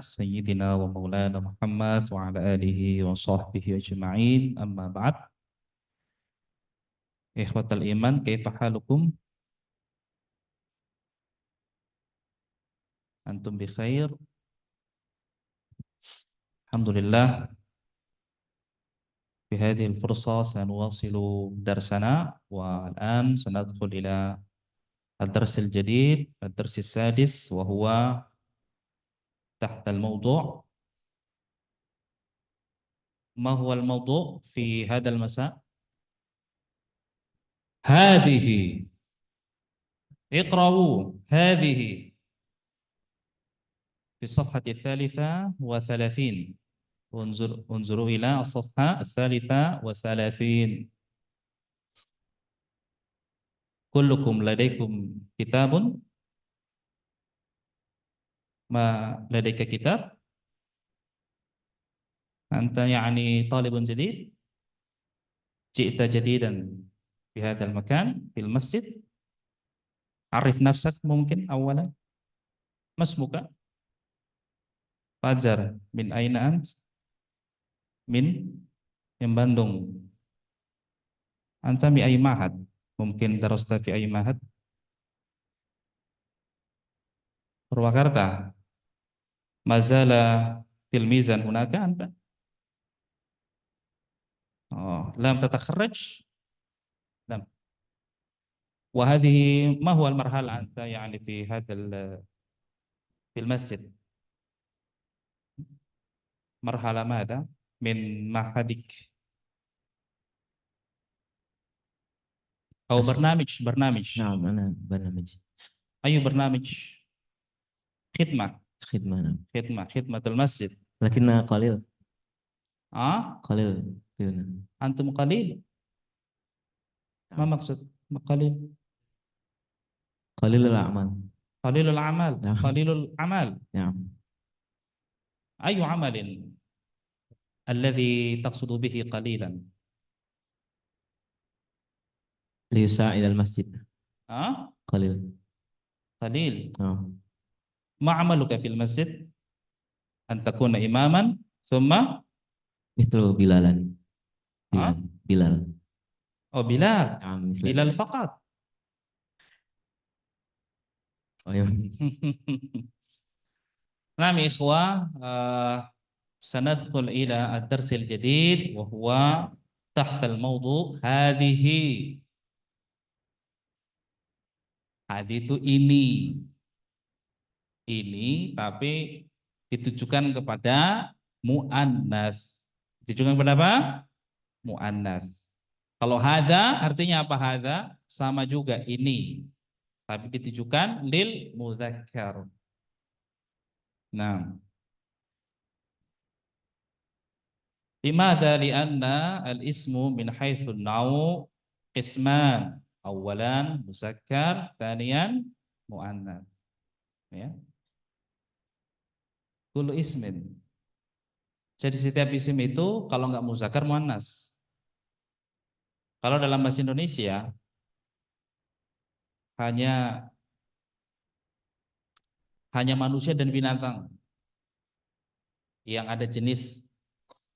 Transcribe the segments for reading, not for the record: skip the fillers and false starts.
سيدنا ومولانا محمد وعلى آله وصحبه أجمعين أما بعد إخوة الإيمان كيف حالكم أنتم بخير الحمد لله في هذه الفرصة سنواصل درسنا والآن سندخل إلى الدرس الجديد الدرس السادس وهو تحت الموضوع ما هو الموضوع في هذا المساء هذه اقرأوا هذه في الصفحة 33 انظروا إلى الصفحة 33 كلكم لديكم كتاب ما لديك كتاب أنت يعني طالب جديد جئت جديدا في هذا المكان في المسجد عرف نفسك ممكن أولا ما اسمك Fajar min aina ant min Bandung anta mi ay mahad mungkin darasta fi ay mahad Purwakarta mazala tilmizan hunaka anta lam tatakharraj lam وهذه ما هو المرحلة أنت يعني في هذا في المسجد مرحلة ماذا من معهدك أو برنامج نعم أنا برنامج أي برنامج خدمة خدمة نعم خدمة المسجد لكنها قليل قليل فينا أنتم قليل ما مقصد قليل قليل الأعمال قليل الأعمال نعم. قليل الأعمال نعم أي عمل الذي تقصد به قليلا ليساعد المسجد أه؟ قليل قليل نعم ما عملك في المسجد أن تكون إماما ثم مثل بلالا أه؟ بلال أو بلال نعم مثل بلال فقط نعم يا إخوة سندخل إلى الدرس الجديد وهو تحت الموضوع هذه itu ini tapi ditujukan kepada muannas. Ditujukan kepada apa? Muannas. Kalau hadza artinya apa hadza? Sama juga ini. Tapi ditujukan lil muzakkar. Nah. Limadha li'anna al-ismu min haitsu an-naw' qisman. Awalan muzakkar, tsaniyan muannas. Ya. Kullu ismin. Jadi setiap isim itu kalau enggak muzakkar muannas. Kalau dalam bahasa Indonesia hanya manusia dan binatang yang ada jenis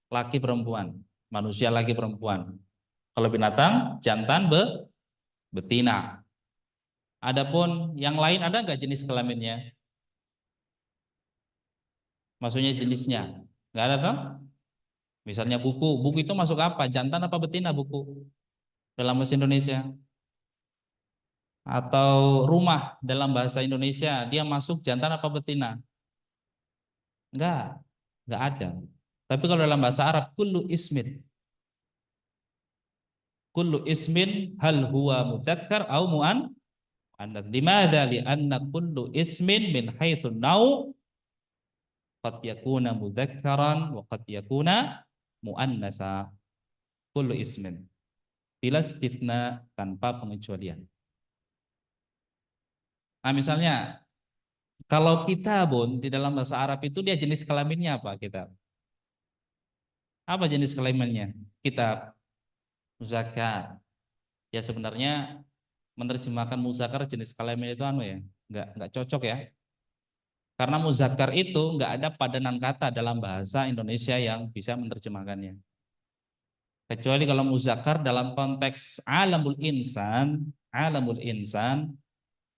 laki perempuan, manusia laki perempuan. Kalau binatang jantan betina. Adapun yang lain ada enggak jenis kelaminnya? Maksudnya jenisnya enggak ada toh? Misalnya buku itu masuk apa? Jantan apa betina buku dalam bahasa Indonesia? Atau rumah dalam bahasa Indonesia dia masuk jantan apa betina? Enggak ada. Tapi kalau dalam bahasa Arab kullu ismin hal huwa mudzakkar au muannas. Limadha li'anna kullu ismin min haitsu an-naw' qad yakuna mudzakkaran wa qad yakuna muannatsa. Kullu ismin bila istitsna tanpa pengecualian. Nah, misalnya kalau kitabun di dalam bahasa Arab itu dia jenis kelaminnya apa kitab? Apa jenis kelaminnya? Kitab muzakkar. Ya sebenarnya menerjemahkan muzakkar jenis kelamin itu ya, enggak cocok ya. Karena muzakkar itu nggak ada padanan kata dalam bahasa Indonesia yang bisa menerjemahkannya. Kecuali kalau muzakkar dalam konteks alamul insan,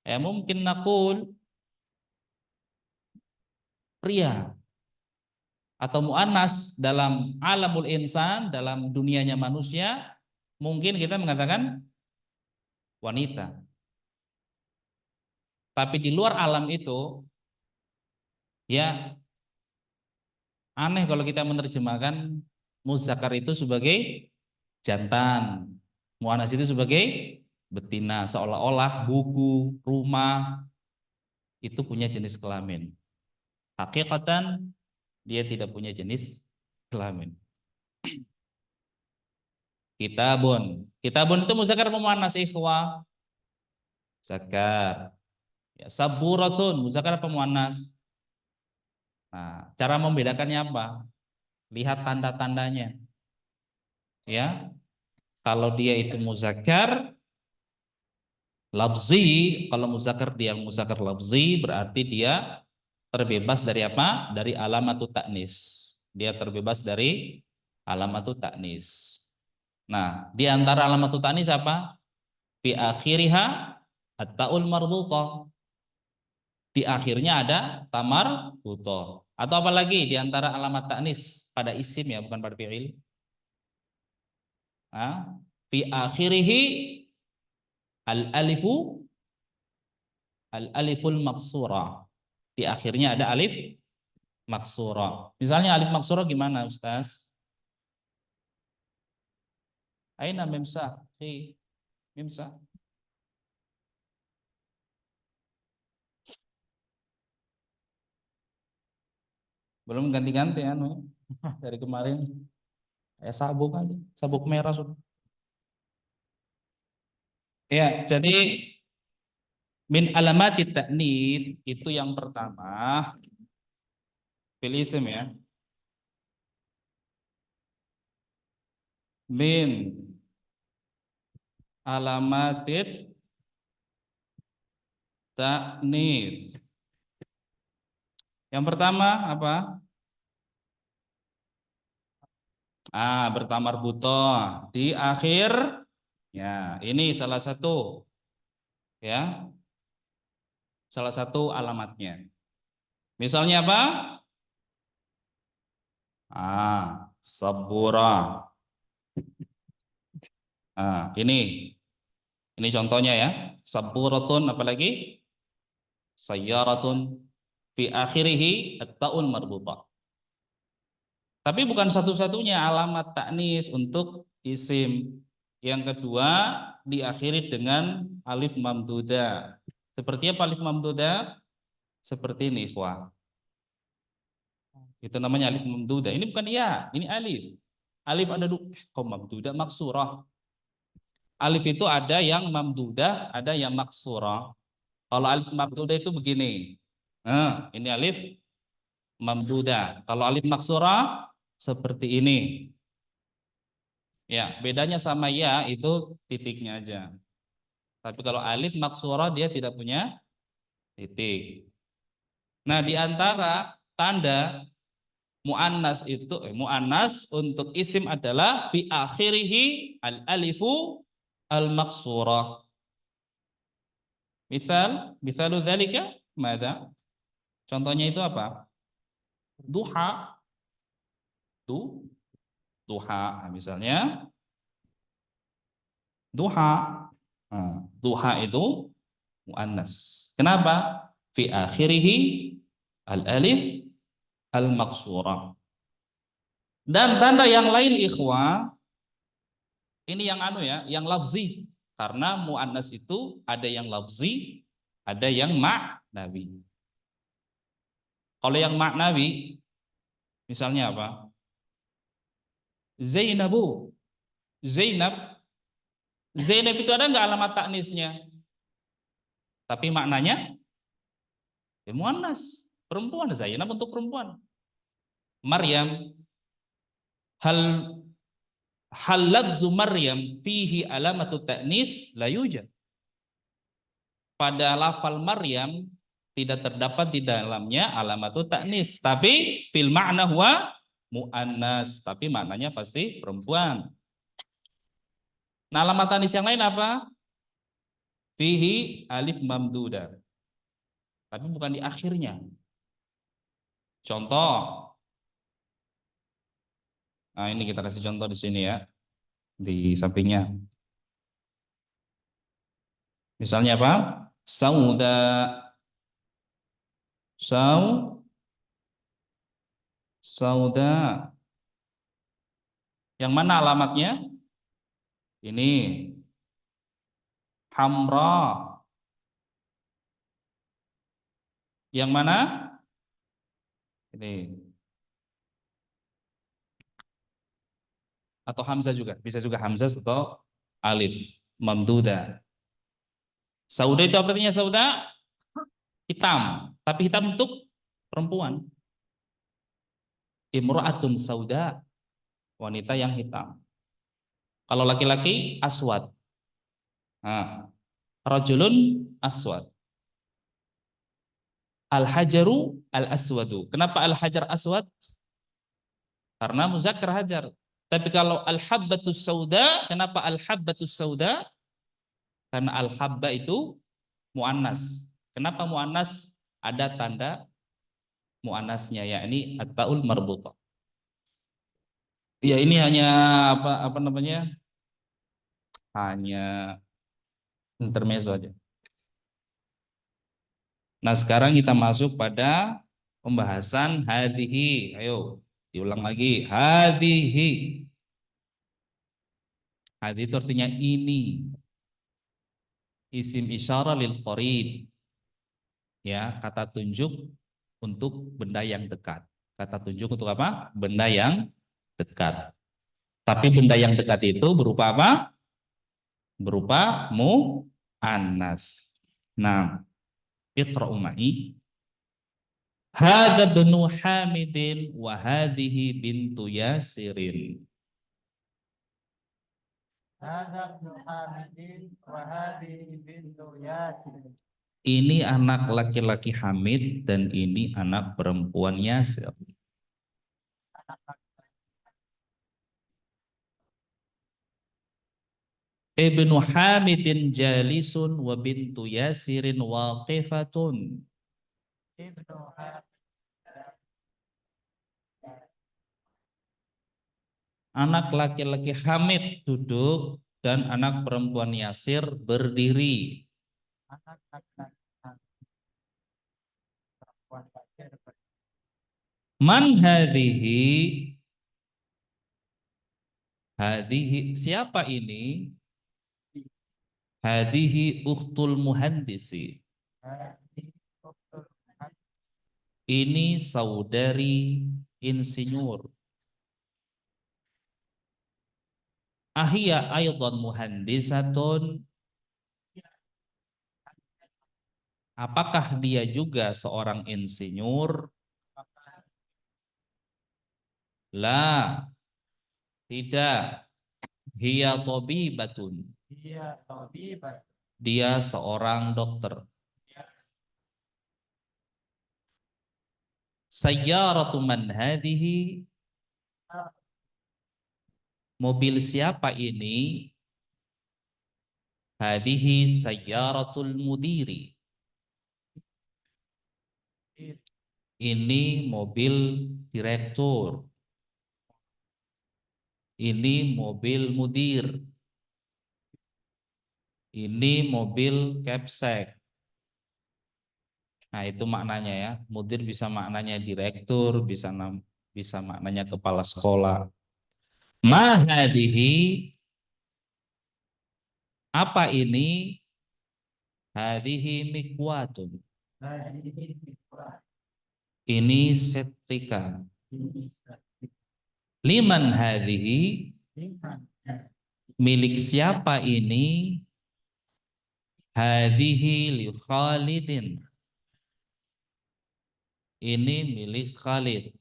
ya mungkin nakul pria, atau muannas dalam alamul insan, dalam dunianya manusia, mungkin kita mengatakan wanita. Tapi di luar alam itu, ya aneh kalau kita menerjemahkan muzakkar itu sebagai jantan, muannas itu sebagai betina, seolah-olah buku, rumah itu punya jenis kelamin. Hakikatan dia tidak punya jenis kelamin. Kitabun itu muzakkar apa muannas ikhwah? Muzakkar. Ya, saburatun muzakkar apa muannas? Nah, cara membedakannya apa? Lihat tanda-tandanya. Ya, kalau dia itu muzakkar lafzi, kalau muzakkar dia muzakkar lafzi berarti dia terbebas dari apa? Dari alamatut ta'nis. Dia terbebas dari alamatut ta'nis. Nah, di antara alamatut ta'nis apa? Fi akhiriha at-ta'ul marbutah. Di akhirnya ada tamar buto. Atau apalagi di antara alamat ta'nis pada isim ya, bukan pada fi'il. Fi akhirihi al-alifu al-aliful maksura. Di akhirnya ada alif maksura. Misalnya alif maksura gimana, Ustaz? Aina memsah? Memsah. Belum ganti-ganti anu dari kemarin. Sabuk aja, sabuk merah sudah. Ya, jadi min alamatit ta'nits itu yang pertama fil isim ya. Min alamatit ta'nits. Yang pertama apa? Bertamar butoh di akhir. Ya, ini salah satu ya, salah satu alamatnya. Misalnya apa? Sabura. Ini contohnya ya. Saburatun apalagi? Sayyaratun fi akhirihi at-ta'ul marbutah. Tapi bukan satu-satunya alamat taknis untuk isim. Yang kedua diakhiri dengan alif mamduda. Seperti apa alif mamduda? Seperti ini, ikhwah. Itu namanya alif mamduda. Ini bukan ya, ini alif. Alif ada dua, kok mamduda maksurah. Alif itu ada yang mamduda, ada yang maksurah. Kalau alif mamduda itu begini. Ini alif mamduda. Kalau alif maksurah seperti ini. Ya, bedanya sama ya itu titiknya aja. Tapi kalau alif maksurah dia tidak punya titik. Nah, di antara tanda muannas untuk isim adalah fi akhirihi al alifu al maksurah. Misalu dzalika mada? Contohnya itu apa? Duha. Duha. Misalnya duha. Duha itu muannas. Kenapa? Fi akhirihi al alif al maksurah. Dan tanda yang lain ikhwah, ini yang yang lafzi. Karena muannas itu ada yang lafzi, ada yang maknawi. Kalau yang maknawi, misalnya apa? Zainabu. Zainab. Zainab itu ada nggak alamat taknisnya? Tapi maknanya ya muannas, perempuan. Zainab untuk perempuan. Maryam. Hal lafzu Maryam fihi alamatu ta'nis la yujad. Pada lafal Maryam tidak terdapat di dalamnya alamatut ta'nis, tapi fil ma'na huwa muannas, tapi maknanya pasti perempuan. Nah, alamat ta'nis yang lain apa? Fihi alif mamduda, tapi bukan di akhirnya. Contoh, nah ini kita kasih contoh di sini ya, di sampingnya. Misalnya apa? Sauda, sauda. Yang mana alamatnya? Ini hamra. Yang mana? Ini. Atau hamzah juga, bisa juga hamzah atau alif mamduda. Sauda itu artinya sauda hitam, tapi hitam untuk perempuan. Imra'atun sauda, wanita yang hitam. Kalau laki-laki aswad. Nah, rajulun aswad. Al-hajaru al-aswadu. Kenapa al-hajar aswad? Karena muzakkar hajar. Tapi kalau al-habbatus sauda, kenapa al-habbatus sauda? Karena al-habba itu muannas. Kenapa muannas? Ada tanda muannasnya, yakni at-taul marbutah. Ya ini hanya apa namanya? Hanya intermezzo aja. Nah, sekarang kita masuk pada pembahasan hadhihi. Ayo, diulang lagi. Hadhihi. Hadhihi itu artinya ini. Isim isyarah lil qarib. Ya, kata tunjuk untuk benda yang dekat. Kata tunjuk untuk apa? Benda yang dekat. Tapi benda yang dekat itu berupa apa? Berupa mu'annas. Nah, iqra'u ma'i. Hadza bnu Hamidin wa hadhihi bintu Yasirin. Hadza ibnu Hamidin wa hadhihi bintu Yasir. Ini anak laki-laki Hamid dan ini anak perempuan Yasir. Ibnu Hamidin jalisun wa bintu Yasirin waqifatun. Ibnu Hamid. Anak laki-laki Hamid duduk dan anak perempuan Yasir berdiri. Anak laki-laki perempuan Yasir. Man hadhihi? Hadhihi siapa ini? Hadhihi ukhtul muhandisi. Ini saudari insinyur. Ahia aidan muhandisatun. Apakah dia juga seorang insinyur? La, tidak. Hiya tabibatun. Dia tabibat. Dia seorang dokter. Sayyaratu man hadhihi? Mobil siapa ini? Hadhihi sayyaratul mudiri. Ini mobil direktur. Ini mobil mudir. Ini mobil capsek. Nah, itu maknanya ya. Mudir bisa maknanya direktur, bisa maknanya kepala sekolah. Ma hadhihi? Apa ini? Hadhihi mikwatun. Ini setrika. Liman hadhihi? Milik siapa ini? Hadhihi li Khalidin. Ini milik Khalid.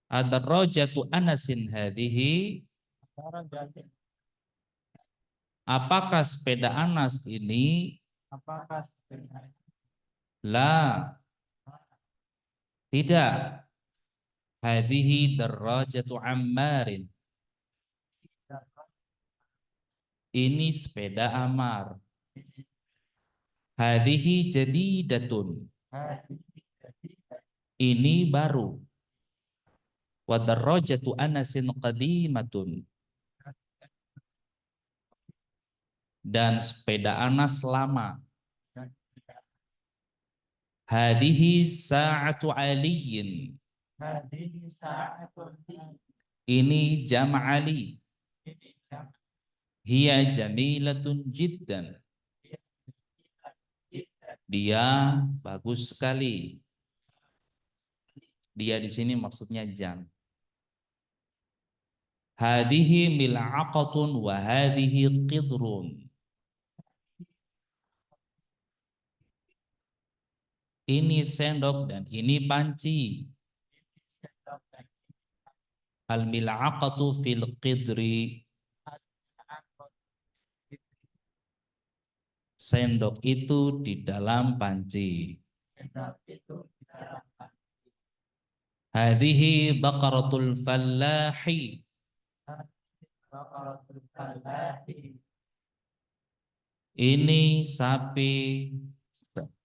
Ad-darajatu Anasin hadhihi? Apakah sepeda Anas ini? Apakah sepeda La, tidak. Hadhihi darajatu Ammarin. Ini sepeda Ammar. Hadhihi jadidatun. Ini baru. Wa darajatu Anasin qadimatun. Dan sepeda Anas lama. Hadhihi sa'atu Aliyin. Ini jam Ali. Hiya jamilatun jiddan. Dia bagus sekali. Dia di sini maksudnya jam. Hadhihi mil'aqatun wa hadhihi qidrun. Ini sendok dan ini panci. Al-mil'aqatu fil qidri. Sendok itu di dalam panci. Hadhihi baqaratul fallahi. Ini sapi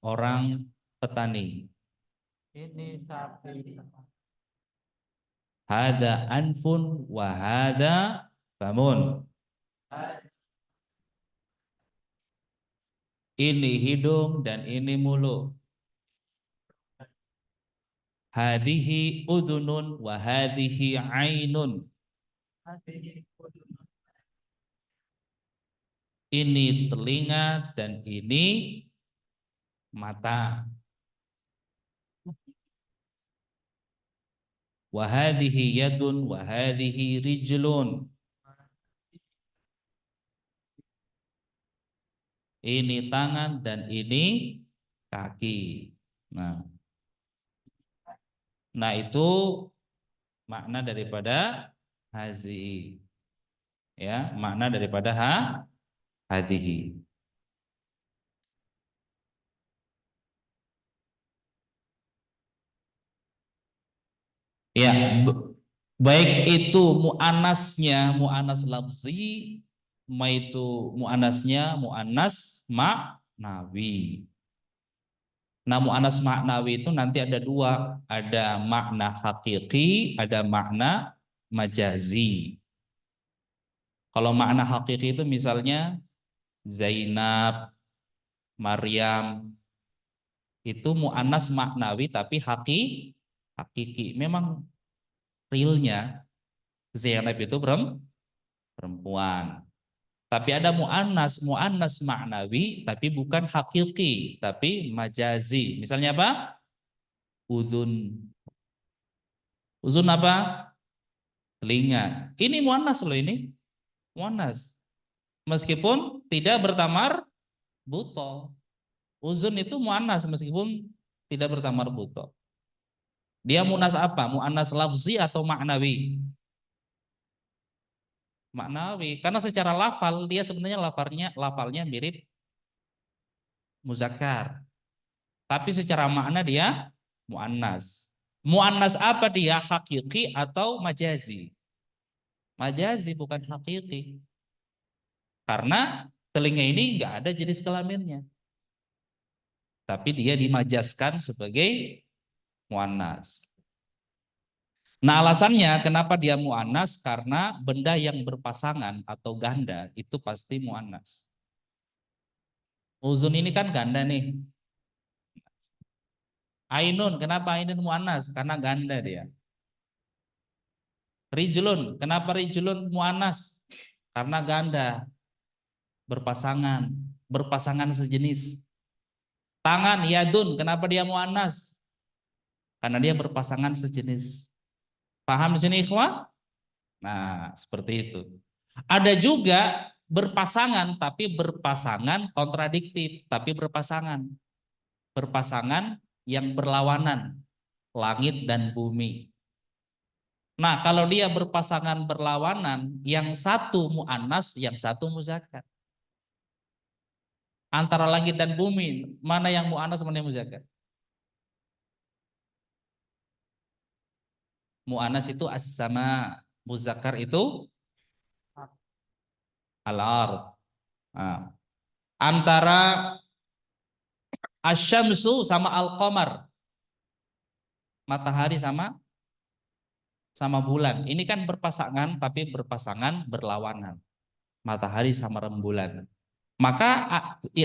orang petani. Ini sapi. Hada anfun wa hada famun. Ini hidung dan ini mulut. Hadhihi udhunun wa hadhihi ainun. Ini telinga dan ini mata. Wa hadhihi yadun wa hadhihi rijlun. Ini tangan dan ini kaki. Nah itu makna daripada hazihi. Ya, makna daripada hadhihi. Ya, baik itu muannasnya muannas lafzi, itu muannasnya muannas maknawi. Nah, muannas maknawi itu nanti ada dua, ada makna hakiki, ada makna majazi. Kalau makna hakiki itu misalnya Zainab, Maryam, itu muannas maknawi tapi hakiki. Memang realnya Zainab itu perempuan. Tapi ada muannas maknawi tapi bukan hakiki, tapi majazi. Misalnya apa? Uzun. Uzun apa? Telinga. Ini muannas loh ini. Muannas. Meskipun tidak bertamar buto. Uzun itu muannas meskipun tidak bertamar buto. Dia muannas apa? Muannas lafzi atau maknawi? Maknawi, karena secara lafal dia sebenarnya lafalnya mirip muzakkar. Tapi secara makna dia muannas. Muannas apa dia? Hakiki atau majazi? Majazi bukan hakiki. Karena telinga ini enggak ada jenis kelaminnya. Tapi dia dimajaskan sebagai muannas. Nah, alasannya kenapa dia muannas, karena benda yang berpasangan atau ganda itu pasti muannas. Uzun ini kan ganda nih. Ainun, kenapa ainun muannas? Karena ganda dia. Rijlun, kenapa rijlun muannas? Karena ganda. Berpasangan sejenis. Tangan yadun, kenapa dia muannas? Karena dia berpasangan sejenis. Paham di sini ikhwah? Nah, seperti itu. Ada juga berpasangan tapi berpasangan kontradiktif, tapi berpasangan. Berpasangan yang berlawanan, langit dan bumi. Nah, kalau dia berpasangan berlawanan, yang satu muannas, yang satu muzakkar. Antara langit dan bumi, mana yang muannas, mana yang muzakkar? Mu'annas itu as-sama, muzakkar itu al-ard. Nah, antara asyamsu sama al-qamar, matahari sama bulan. Ini kan berpasangan tapi berpasangan berlawanan. Matahari sama rembulan. Maka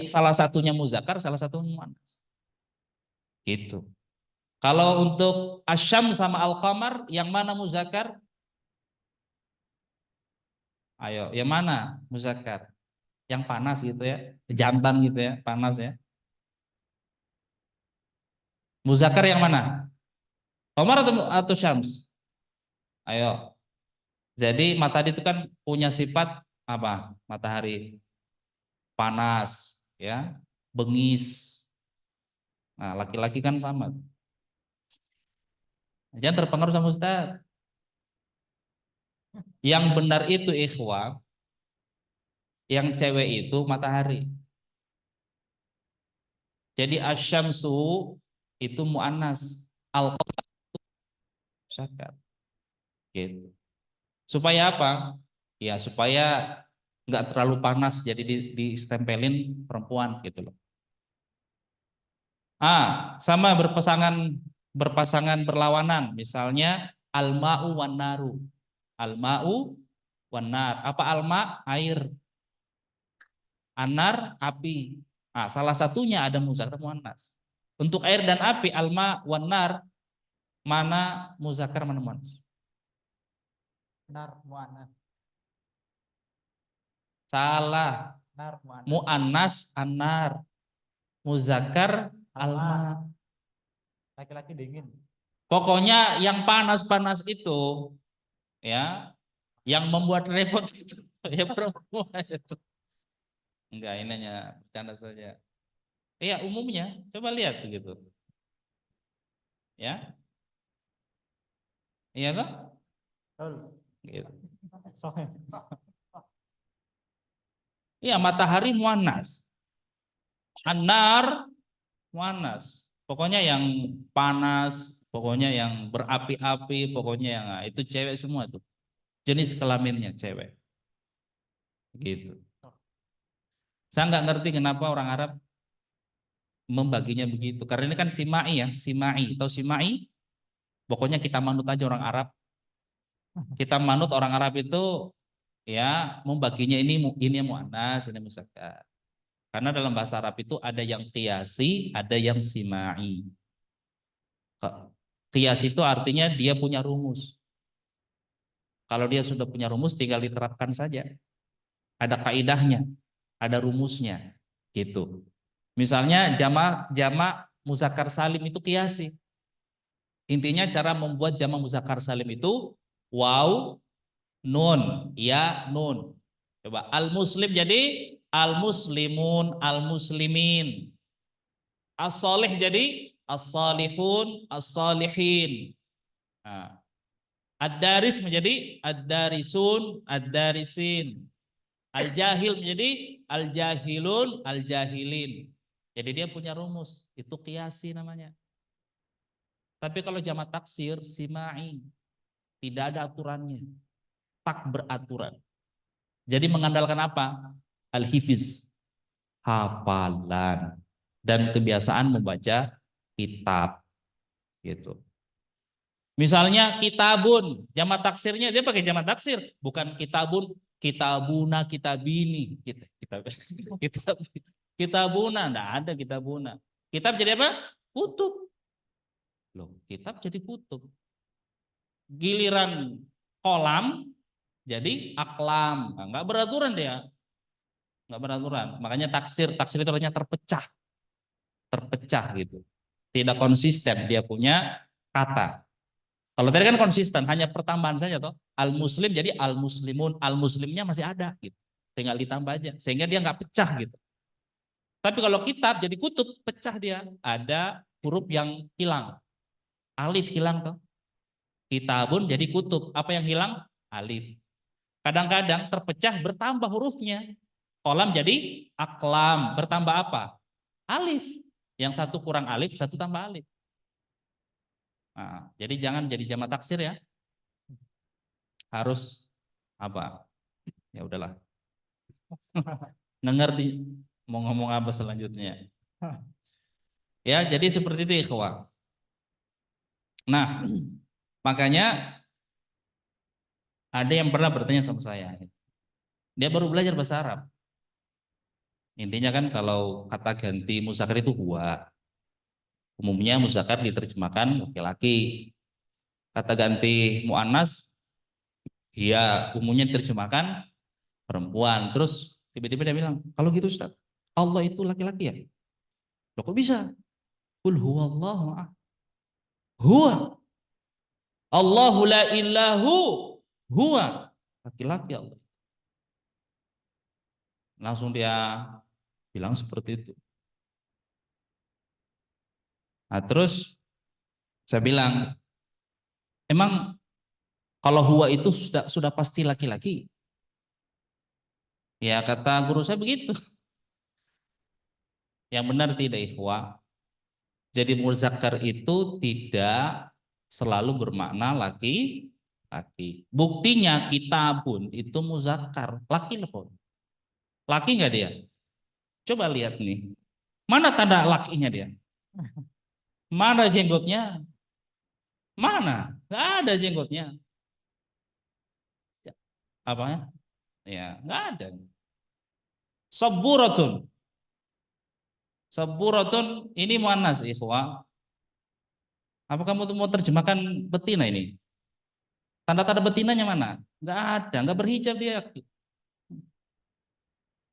salah satunya muzakkar, salah satunya muannas. Gitu. Kalau untuk asyam sama al-qamar, yang mana muzakkar? Ayo, yang mana muzakkar? Yang panas gitu ya, jantan gitu ya, panas ya. Muzakkar yang mana? Qamar atau syams? Ayo. Jadi matahari itu kan punya sifat apa? Matahari panas, ya, bengis. Nah, laki-laki kan sama. Jangan terpengaruh sama Ustaz. Yang benar itu ikhwah, yang cewek itu matahari. Jadi asyamsu itu muannas, al-qamar muzakkar. Gitu. Supaya apa? Ya supaya nggak terlalu panas jadi ditempelin perempuan gitu loh. Sama berpasangan berlawanan, misalnya al-ma'u wan naru. Al-ma'u wan nar. Apa alma? Air. Anar api. Salah satunya ada muzakkar muannas. Untuk air dan api, alma wan nar, mana muzakkar mana muannas? Nar mu'annas. Salah. Nar mu'annas. Muannas anar. Muzakkar alma. Laki-laki dingin. Pokoknya yang panas-panas itu ya, yang membuat repot itu ya perempuan itu. Enggak, ini hanya bercanda saja. Iya, umumnya coba lihat begitu. Ya. Iya toh? Betul. Gitu. Sohe. Iya, matahari muannas. Anar muannas. Pokoknya yang panas, pokoknya yang berapi-api, pokoknya yang itu cewek semua tuh. Jenis kelaminnya cewek. Gitu. Saya nggak ngerti kenapa orang Arab membaginya begitu. Karena ini kan simai ya, simai. Tahu simai? Pokoknya kita manut aja orang Arab. Kita manut orang Arab itu ya membaginya ini muannas, ini muzakkar. Karena dalam bahasa Arab itu ada yang qiyasi, ada yang simai. Qiyas itu artinya dia punya rumus. Kalau dia sudah punya rumus tinggal diterapkan saja. Ada kaidahnya, ada rumusnya, gitu. Misalnya jamak muzakkar salim itu qiyasi. Intinya cara membuat jamak muzakkar salim itu waw, nun, ya, nun. Coba al-muslim jadi al-muslimun, al-muslimin. As-solih jadi as-salihun, as-salihin. Nah, ad-daris menjadi ad-darisun, ad-darisin. Al-jahil menjadi al-jahilun, al-jahilin. Jadi dia punya rumus, itu qiyasi namanya. Tapi kalau jamak taksir, simai, tidak ada aturannya. Tak beraturan. Jadi mengandalkan apa? Al-hifiz, hafalan, dan kebiasaan membaca kitab. Gitu. Misalnya kitabun, jamak taksirnya dia pakai jamak taksir, bukan kitabun, kitabuna, kitabini, kitab, kitabuna, enggak ada kitabuna. Kitab jadi apa? Kutub. Loh, kitab jadi kutub. Giliran kolam jadi aklam. Nah, enggak beraturan dia. Enggak beraturan. Makanya taksir itu artinya terpecah gitu. Tidak konsisten dia punya kata. Kalau tadi kan konsisten, hanya pertambahan saja toh. Al-muslim jadi al-muslimun, al-muslimnya masih ada gitu. Tinggal ditambah aja sehingga dia nggak pecah gitu. Tapi kalau kitab jadi kutub, pecah dia. Ada huruf yang hilang. Alif hilang toh. Kitabun jadi kutub. Apa yang hilang? Alif. Kadang-kadang terpecah bertambah hurufnya. Kolam jadi aklam. Bertambah apa? Alif. Yang satu kurang alif, satu tambah alif. Nah, jadi jangan jadi jamak taksir ya. harus apa? Ya udahlah. Nggak ngerti mau ngomong apa selanjutnya. Ya, jadi seperti itu ikhwah. Nah, makanya ada yang pernah bertanya sama saya. Dia baru belajar bahasa Arab. Intinya kan kalau kata ganti muzakkar itu huwa. Umumnya muzakkar diterjemahkan laki-laki. Kata ganti muannas ya umumnya diterjemahkan perempuan. Terus tiba-tiba dia bilang, "Kalau gitu Ustaz, Allah itu laki-laki ya?" Loh kok bisa? Qul huwallahu ahad. Huwa. Allahu la ilahu huwa. Laki-laki Allah. Langsung dia bilang seperti itu. Nah, terus saya bilang, emang kalau huwa itu sudah pasti laki-laki? Ya kata guru saya begitu. Yang benar tidak ikhwah. Jadi muzakkar itu tidak selalu bermakna laki-laki. Buktinya kitabun itu muzakkar, laki loh. Laki nggak dia? Coba lihat nih. Mana tanda lakinya dia? Mana jenggotnya? Mana? Nggak ada jenggotnya. Apa ya? Ya, nggak ada. Saburatun. Saburatun ini muannas ikhwah. Apa kamu mau terjemahkan betina ini? Tanda-tanda betinanya mana? Nggak ada, nggak berhijab dia.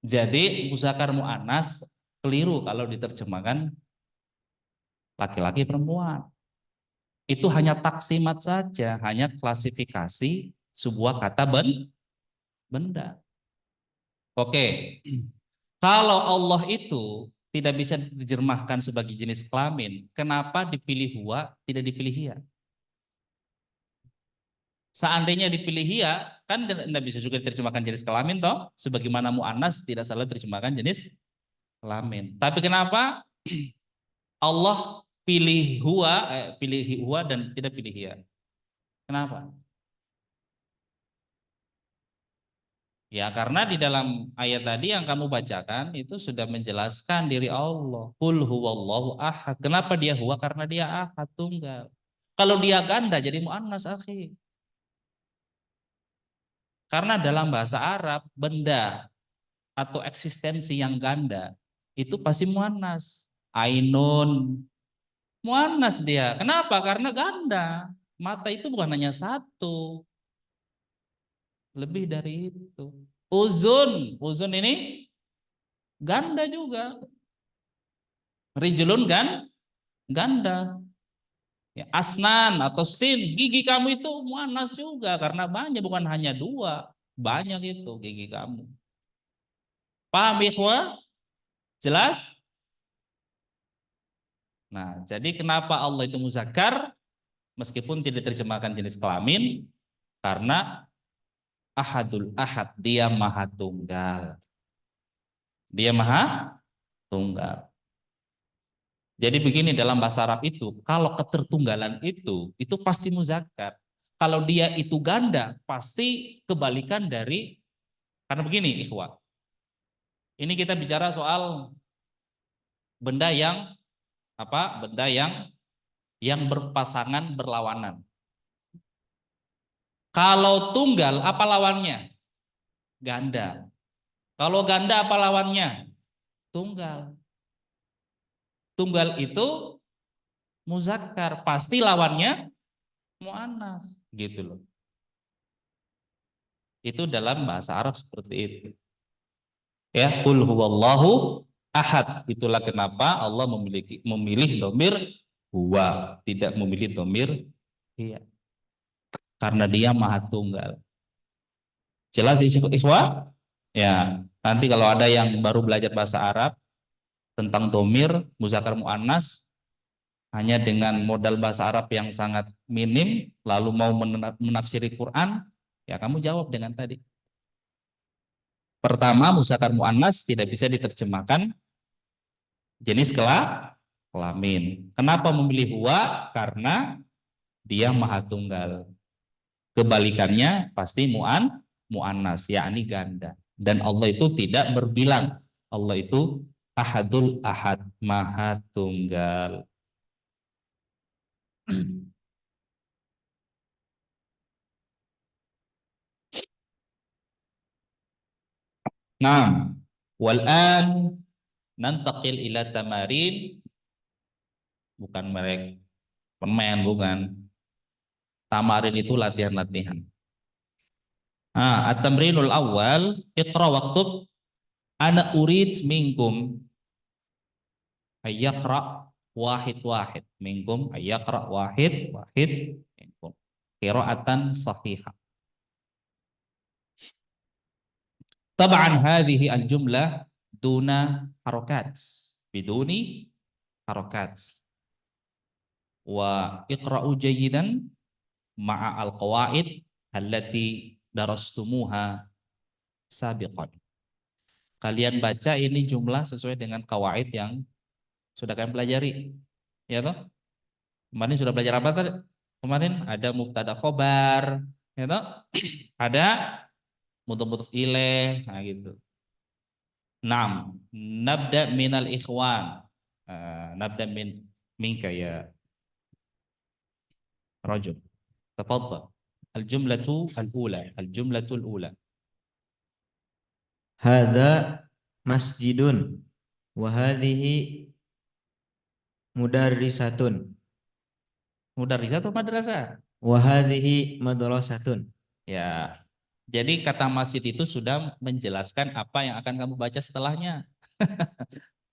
Jadi muzakkar muannas keliru kalau diterjemahkan laki-laki perempuan. Itu hanya taksimat saja, hanya klasifikasi sebuah kata benda. Oke. Kalau Allah itu tidak bisa diterjemahkan sebagai jenis kelamin, kenapa dipilih huwa, tidak dipilih hiya? Seandainya dipilih hiya, kan tidak bisa juga diterjemahkan jenis kelamin toh, sebagaimana muannas tidak salah diterjemahkan jenis kelamin. Tapi kenapa Allah pilih huwa dan tidak pilih hiya? Kenapa? Ya karena di dalam ayat tadi yang kamu bacakan itu sudah menjelaskan diri Allah. Qul huwallahu ahad. Kenapa dia huwa? Karena dia ahad, tunggal. Kalau dia ganda jadi muannas akhi. Karena dalam bahasa Arab benda atau eksistensi yang ganda itu pasti muannas. Ainun muannas dia. Kenapa? Karena ganda. Mata itu bukan hanya satu, lebih dari itu. Uzun ini ganda juga. Rijlun kan ganda. Ya, asnan atau sin, gigi kamu itu muannas juga karena banyak, bukan hanya dua, banyak itu gigi kamu. Paham ikhwah? Jelas? Nah, jadi kenapa Allah itu muzakkar meskipun tidak terjemahkan jenis kelamin? Karena ahadul ahad, dia maha tunggal. Dia maha tunggal. Jadi begini dalam bahasa Arab itu, kalau ketertunggalan itu pasti muzakkar. Kalau dia itu ganda, pasti kebalikan dari, karena begini ikhwah. Ini kita bicara soal benda yang apa? Benda yang berpasangan berlawanan. Kalau tunggal apa lawannya? Ganda. Kalau ganda apa lawannya? Tunggal. Tunggal itu muzakkar, pasti lawannya muannas, gitu loh. Itu dalam bahasa Arab seperti itu. Ya, qul huwallahu ahad. Itulah kenapa Allah memilih domir huwa, tidak memilih domir iya. Karena dia maha tunggal. Jelas ikhwah? Ya, nanti kalau ada yang baru belajar bahasa Arab tentang domir, muzakkar muannas, hanya dengan modal bahasa Arab yang sangat minim, lalu mau menafsiri Quran, ya kamu jawab dengan tadi. Pertama, muzakkar muannas tidak bisa diterjemahkan jenis kelamin. Kenapa memilih huwa? Karena dia maha tunggal. Kebalikannya pasti muannas, yakni ganda. Dan Allah itu tidak berbilang. Allah itu ahadul ahad, maha tunggal. Nah, wal'an nantaqil ila tamarin, bukan merek permen, bukan. Tamarin itu latihan-latihan. At-tamrinul awal, iqra waktub, ana urid minkum ayyaqra wahid minkum ayyaqra wahid minkum qiraatan sahihah. Tab'an hadhihi al-jumlah duna harakat, biduni harakat. Wa iqra'u jayyidan ma'a al-qawaid allati darastumuha sabiqan. Kalian baca ini jumlah sesuai dengan kawaid yang sudah kalian pelajari. Ya toh? Kemarin sudah belajar apa tadi? Kemarin ada mubtada khobar, ya toh? Ada mudhof ilaih, nah gitu. Naam, nabda minal ikhwan. Nabda minka ya rajul. Tafadhal. Al-jumlatul ula. Hadza masjidun wa hadhihi mudarrisatun Mudarrisah atau madrasah? wa hadhihi madrasatun. Ya. Jadi kata masjid itu sudah menjelaskan apa yang akan kamu baca setelahnya.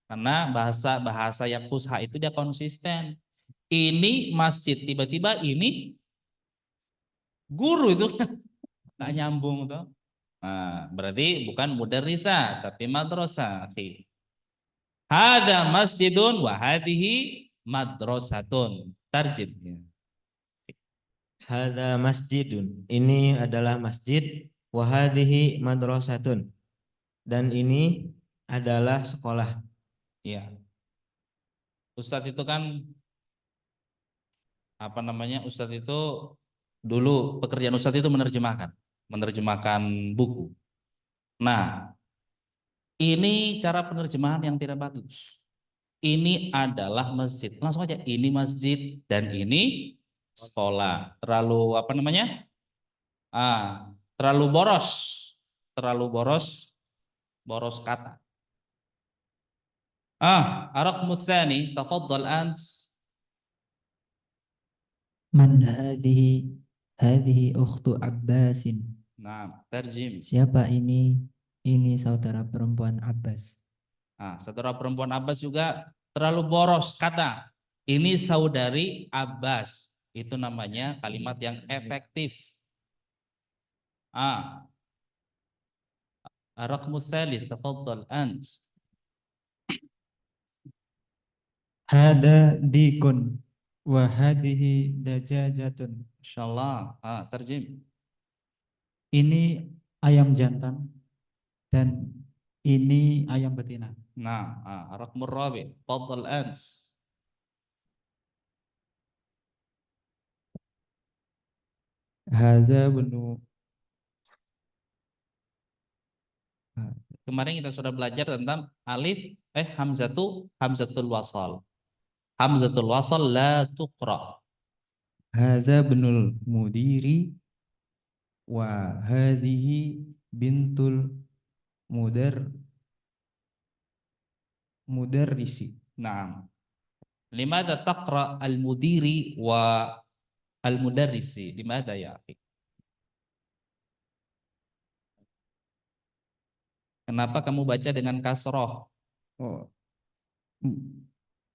Karena bahasa yang fusha itu dia konsisten. Ini masjid, tiba-tiba ini guru itu nggak nyambung tuh. Nah, berarti bukan mudarrisah tapi madrasah. Hada masjidun wa hadhihi madrasatun. Tarjim. Hadza masjidun. Ini adalah masjid wa hadhihi madrasatun. Dan ini adalah sekolah. Iya. Ustadz itu kan apa namanya? Ustadz itu dulu pekerjaan Ustadz itu menerjemahkan buku. Nah, ini cara penerjemahan yang tidak bagus. Ini adalah masjid. Langsung aja, ini masjid dan ini sekolah. Terlalu apa namanya? Terlalu boros. Terlalu boros kata. Ar-raqmu tsani, tafaddal ant. Man hadhihi? Hadhihi ukhtu Abbasin. Nah, terjem. Siapa ini? Ini saudara perempuan Abbas. Saudara perempuan Abbas juga terlalu boros kata. Ini saudari Abbas. Itu namanya kalimat yang efektif. Ar-raqmu tsalits, tafaddal ant. Hada dikun wa hadhihi dajajatun. Insyaallah. Terjem. Ini ayam jantan dan ini ayam betina. Nah, ar-raqmu rabi, tafaddal ant. Hadza bunu. Kemarin kita sudah belajar tentang hamzatul wasal. Hamzatul wasal la tuqra. Hadza bunul mudiri wa hadhihi bintul mudarrisi. Naam. Limadha taqra al-mudiri wa al-mudarrisi? Limadha ya akhi? Kenapa kamu baca dengan kasroh? Oh,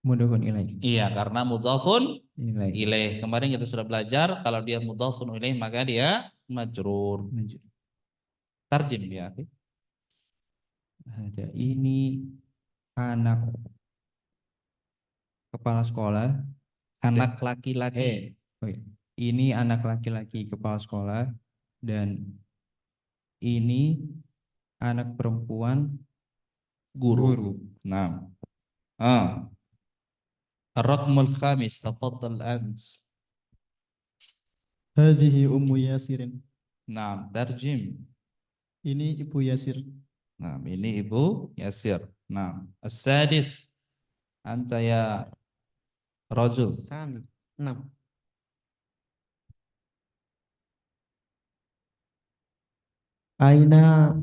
mudhafun ilaih. Iya, karena mudhafun Ilaih. ilaih. Kemarin kita sudah belajar kalau dia mudhafun ilaih maka dia majrur. Tarjim ya akhi. Ada ini anak kepala sekolah, Anak laki-laki. ini anak laki-laki kepala sekolah dan ini anak perempuan guru. Nah. Ar-raqmul khamis, tafaddal ants. Hadhihi Ummu Yasirin. Nah, tarjim. Ini Ibu Yasir. Nah, ini Ibu Yasir. Nah, as-sadis. Anta ya rajul. Sami. 6. Aina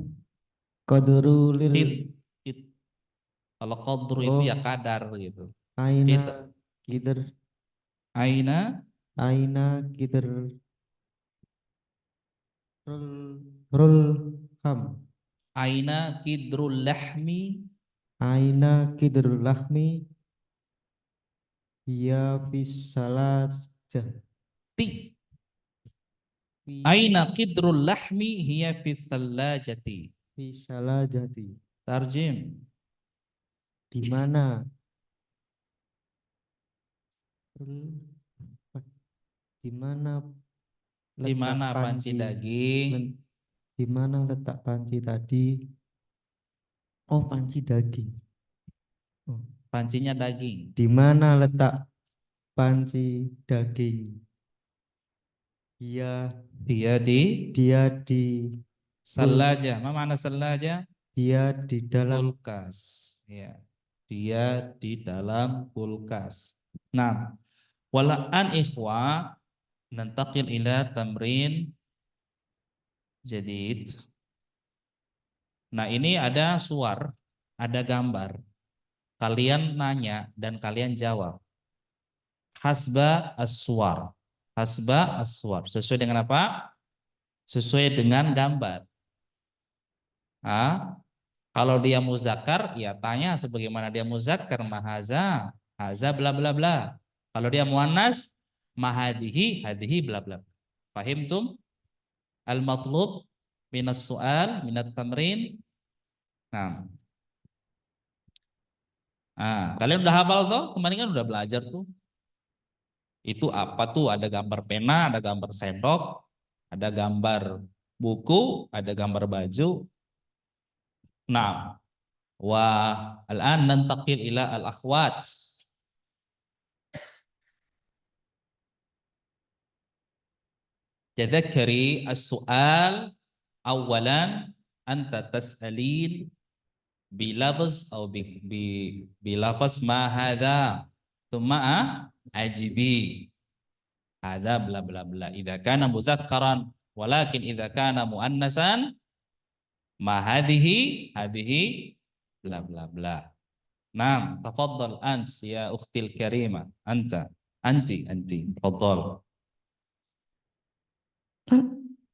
qadru lil Kid. Kid. Kalau qadru itu ya Oh. kadar gitu. aina kidr Aina aina kidr rul rul ham aina kidrul lahmi aina kidrul lahmi hiya fis salajah ti. fi Aina kidrul lahmi hiya fi thallajati. fi salajati Tarjim. di mana rul di mana Di letak mana panci daging? di mana letak panci tadi? Oh, panci daging. Oh. Pancinya daging. Di mana letak panci daging? Dia Dia di dia di salaja. Apa makna salaja? dia di dalam Kulkas. Ya. Dia di dalam kulkas. Nah, wala'an ikhwa nantaqil ila tamrin jadid. Nah, ini ada suar, ada gambar. Kalian nanya dan kalian jawab. Hasba as-suwar. Hasba as-suwar. Sesuai dengan apa? Sesuai dengan gambar. Ah, kalau dia muzakkar, ya tanya sebagaimana dia muzakkar, mahaza, haza bla bla bla. Kalau dia muannas, mahadihi, hadihi bla bla. Fahimtum? Al-matlub minas su'al, minat tamrin. Nah, kalian udah hafal tuh? Kemarin kan udah belajar tuh. Itu apa tuh? Ada gambar pena, ada gambar sendok, ada gambar buku, ada gambar baju. Nah, wa al-an nantaqil ila al-akhwat. Tadhakkari as-su'al awalan anta tas'alin bilafaz atau bilafaz ma hadha thumma ajibi hadza bla bla bla idza kana mudzakkaran walakin idza kana muannasan ma hadhihi bla bla bla. Naam, tafaddal ant ya ukhtil karima. Anti tafaddal.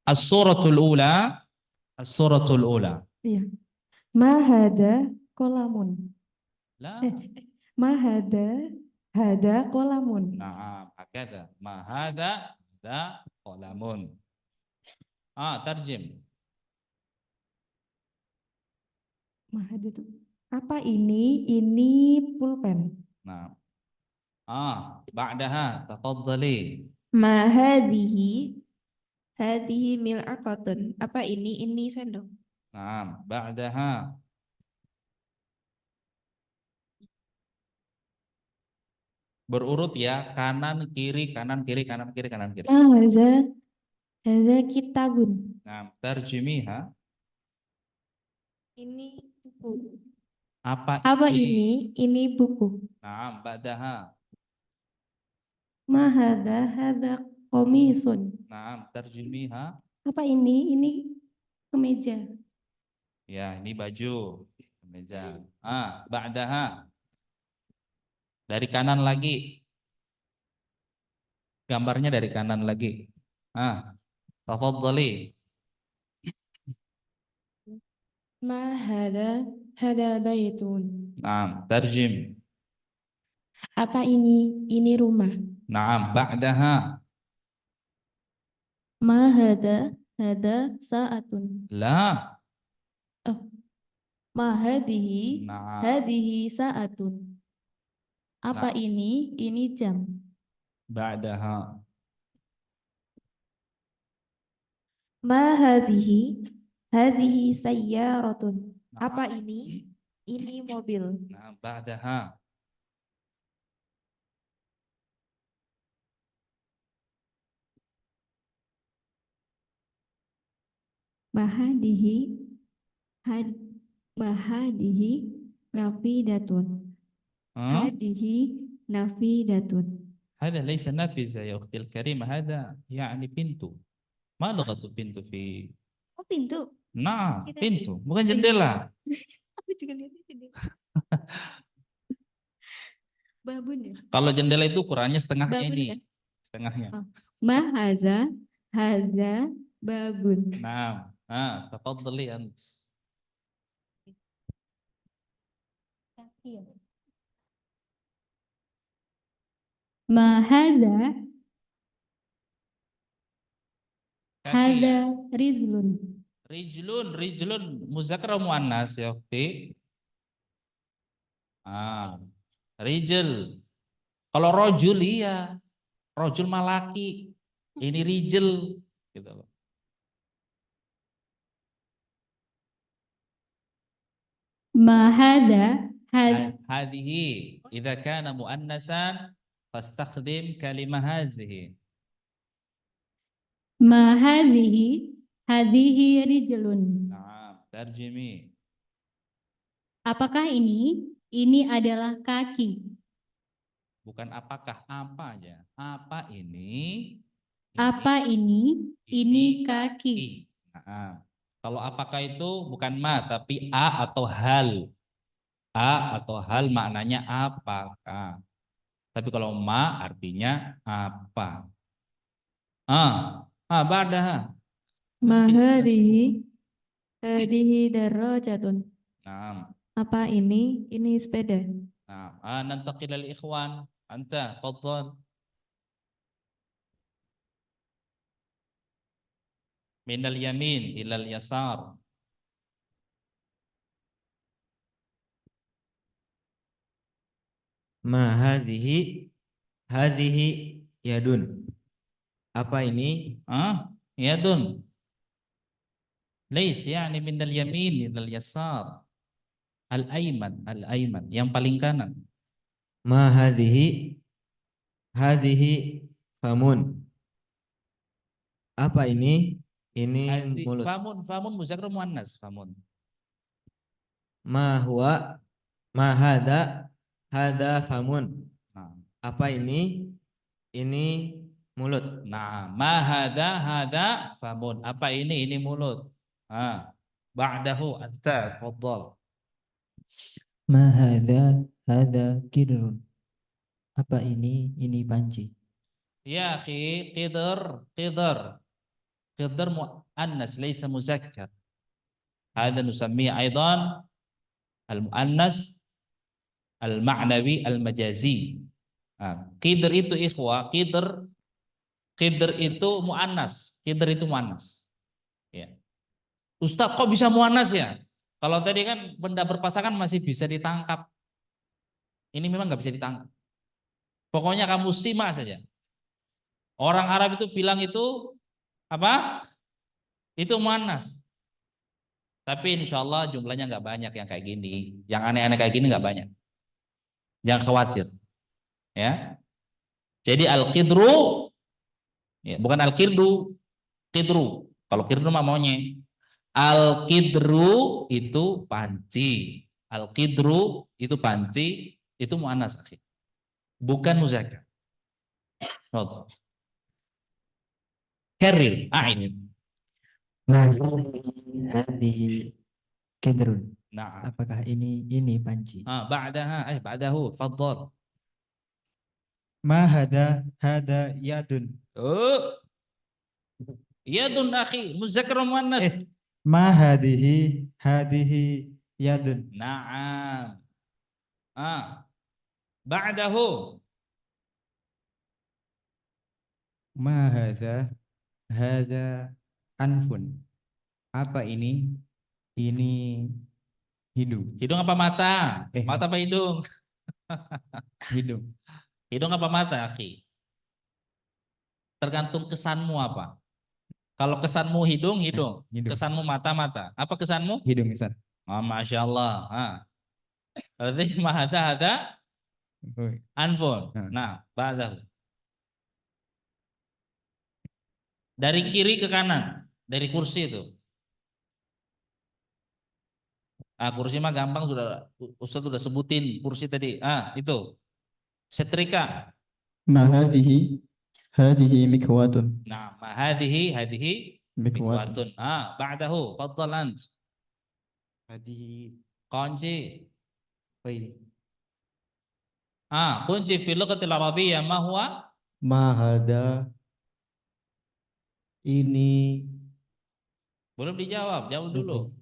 As-suratul ula, as-suratul ula. Iya. Mahada kolamun. La, Mahada kolamun. na'am, hakadha. Ma hadha qalamun. Tarjim. Mahada itu apa ini? Ini pulpen. Nah, ba'daha tafaddali. Mahadihi, hadihi mil'aqatun. Apa ini? Ini sendok. Nah, ba'daha berurut ya, kanan kiri kanan kiri kanan kiri kanan kiri. Haza kitabun. Nah, tarjimiha. Ini buku. Apa Apa ini? ini? Ini buku. Nah, ba'daha. Mahada, hada komisun. Nah, tarjimiha. Apa ini? Ini kemeja. Ya, ini baju meja. Ba'daha. Dari kanan lagi. Gambarnya dari kanan lagi. Tafadhali. Mahada, hada baitun. Nah, tarjim. Apa ini? Ini rumah. Nah, ba'daha. Mahada, hada saatun. La. Oh, mahadihi, Nah, hadihi saatun. Apa Nah. ini? Ini jam. ba'daha. Mahadihi, hadihi sayyaratun. Nah. Apa ini? Ini mobil. Nah, ba'daha. Mahadihi had mahadihi nafidatun. Hah? Hadihi nafidatun. هذا ليس نافذة يا أختي الكريمة، هذا يعني بنت. ما لغة بنت في Oh, pintu. Nah, Kita- pintu, bukan jendela. Aku juga lihatnya jendela. Babun ya? Kalau jendela itu ukurannya setengah Babun ini, kan? setengahnya. Oh. Mahaza haza babun. Nah, tafadhali ant. Mahaza Kaki haza ya. rizlun. Rijlun muzakkar muannas ya Ukti. Rijl. Kalau rojul iya, rojul malaki. Ini rijl gitu loh. Mahada had Hadhihi idza kana muannasan fastakhdim kalimah hadhihi. mahadhihi hadhihi rijlun. Nah, tarjimi. Apakah ini? Ini adalah kaki. Bukan apakah, apa aja. Apa ini? Apa ini? Ini kaki. Nah, kalau apakah itu bukan ma tapi a atau hal. A atau hal maknanya apakah. Tapi kalau ma artinya apa. Badah. Mahadihi hadihi darajatun. Nah, Apa ini? Ini sepeda. nantaqil al ikhwan. Anta, fadhal. Minal yamin ilal yasar. Ma hadhihi yadun. Apa ini? Yadun. Lais yani minal yamin ilal yasar. Al-ayman, yang paling kanan. Ma hadhihi famun. Apa ini? Ini mulut. Famun muzakkar muannas, famun. Ma huwa ma hada famun. Nah, Apa ini? Ini mulut. ma hada famun. Apa ini? Ini mulut. Ba'dahu anta, tafadhal. Ma hadza kidrun. Apa ini? Ini panci. Ya akhi, qidr muannas laysa muzakkar. Hada nusammihi aidan al-muannas al-ma'nawi al-majazi. Qidr itu ikhwa, qidr itu muannas. Qidr itu muannas. Ya. Ustaz kok bisa muannas ya? Kalau tadi kan benda berpasangan masih bisa ditangkap. Ini memang nggak bisa ditangkap. Pokoknya kamu simak saja. Orang Arab itu bilang itu apa? Itu muannas. Tapi insya Allah jumlahnya nggak banyak yang kayak gini. Yang aneh-aneh kayak gini nggak banyak. Jangan khawatir. Ya. Jadi al-qidru ya, bukan al-qirdu, qidru. Kalau qidru mah maunya. Al-qidru itu panci. Al-qidru itu panci, itu muannas akhi. Bukan muzakkar. Karir, ini. Ma hadhihi kidrun. Nah, Apakah ini panci? ba'dahu, fadhal. Ma hada yadun. Oh, yadun akhi, muzakkar muannas. Ma hadhihi yadun. Naam. Ba'dahu. Ma hadza anfun. Apa ini? Ini hidung. Hidung apa mata? Eh. Mata apa hidung? Hidung. Hidung apa mata, akhi? Tergantung kesanmu apa. Kalau kesanmu hidung, hidung. Hidung. Kesanmu mata, mata. Apa kesanmu? Hidung, Ustaz. Masya Allah. Berarti ada Oh, anfun. Nah, ba'dahu. Dari kiri ke kanan, dari kursi itu. Kursi mah gampang, sudah Ustaz sudah sebutin kursi tadi. Itu setrika. Ma hadhihi mikwatun. Nah, hadhihi Mikwatun. mikwatun. Ba'dahu faddal ant. Hadi Kunci. apa ini? Kunci fil lughatil arabiyyah ma huwa? Mahada ini Belum dijawab, jawab dulu.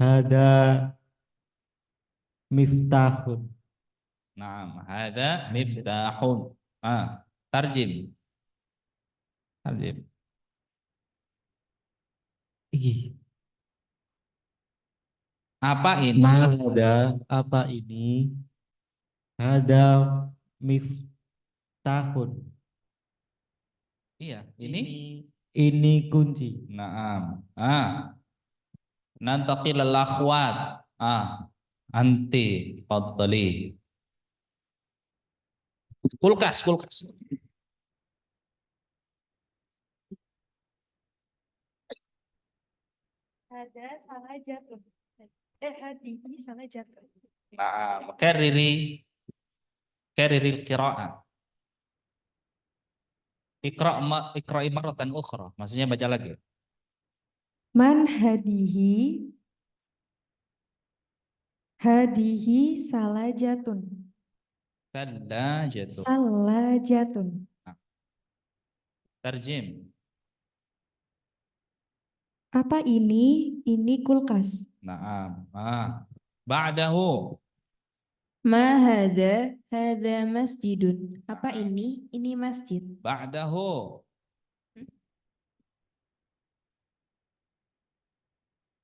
hada miftahun. Naam, hada miftahun. Tarjim. Tarjim. Ih, Apa ini? mahada apa ini? Hada miftahun. Iya, ini. Ini kunci. Naam. Nantaqil al-akhwat. Anti faddali. Kulkas. Ada salah jatuh. Hadihi salah jatuh. Naam. Karriri qira'ah. Iqra'i marratan ukhra. Maksudnya baca lagi. Man hadihi salah jatun. Thalajatu. Salah jatun. Tarjim. Apa ini? Ini kulkas. Naam. Ba'dahu. Ma hada masjidun. Apa ini? Ini masjid. Ba'dahu.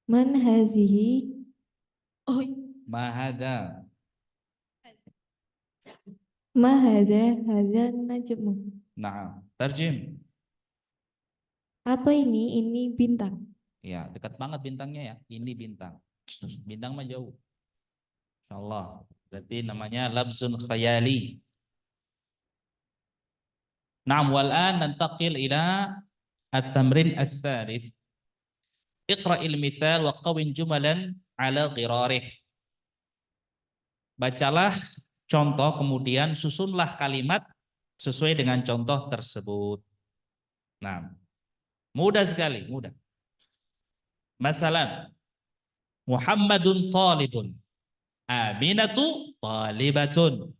Man hazihi? Oh, Ma hadha. ma hada najmu. Naam. Tarjim. Apa ini? Ini bintang. Ya, dekat banget bintangnya ya. Ini bintang. Bintang mah jauh. Insyaallah. Berarti namanya labzun khayali. Naam, wal an nantaqil ila at-tamrin ats-tsalits. Iqra'il mithal wa qawwin jumalan ala ghirarih. Bacalah contoh kemudian susunlah kalimat sesuai dengan contoh tersebut. Nah, mudah sekali, mudah. Masalan, Muhammadun talibun. Aminatu talibatun.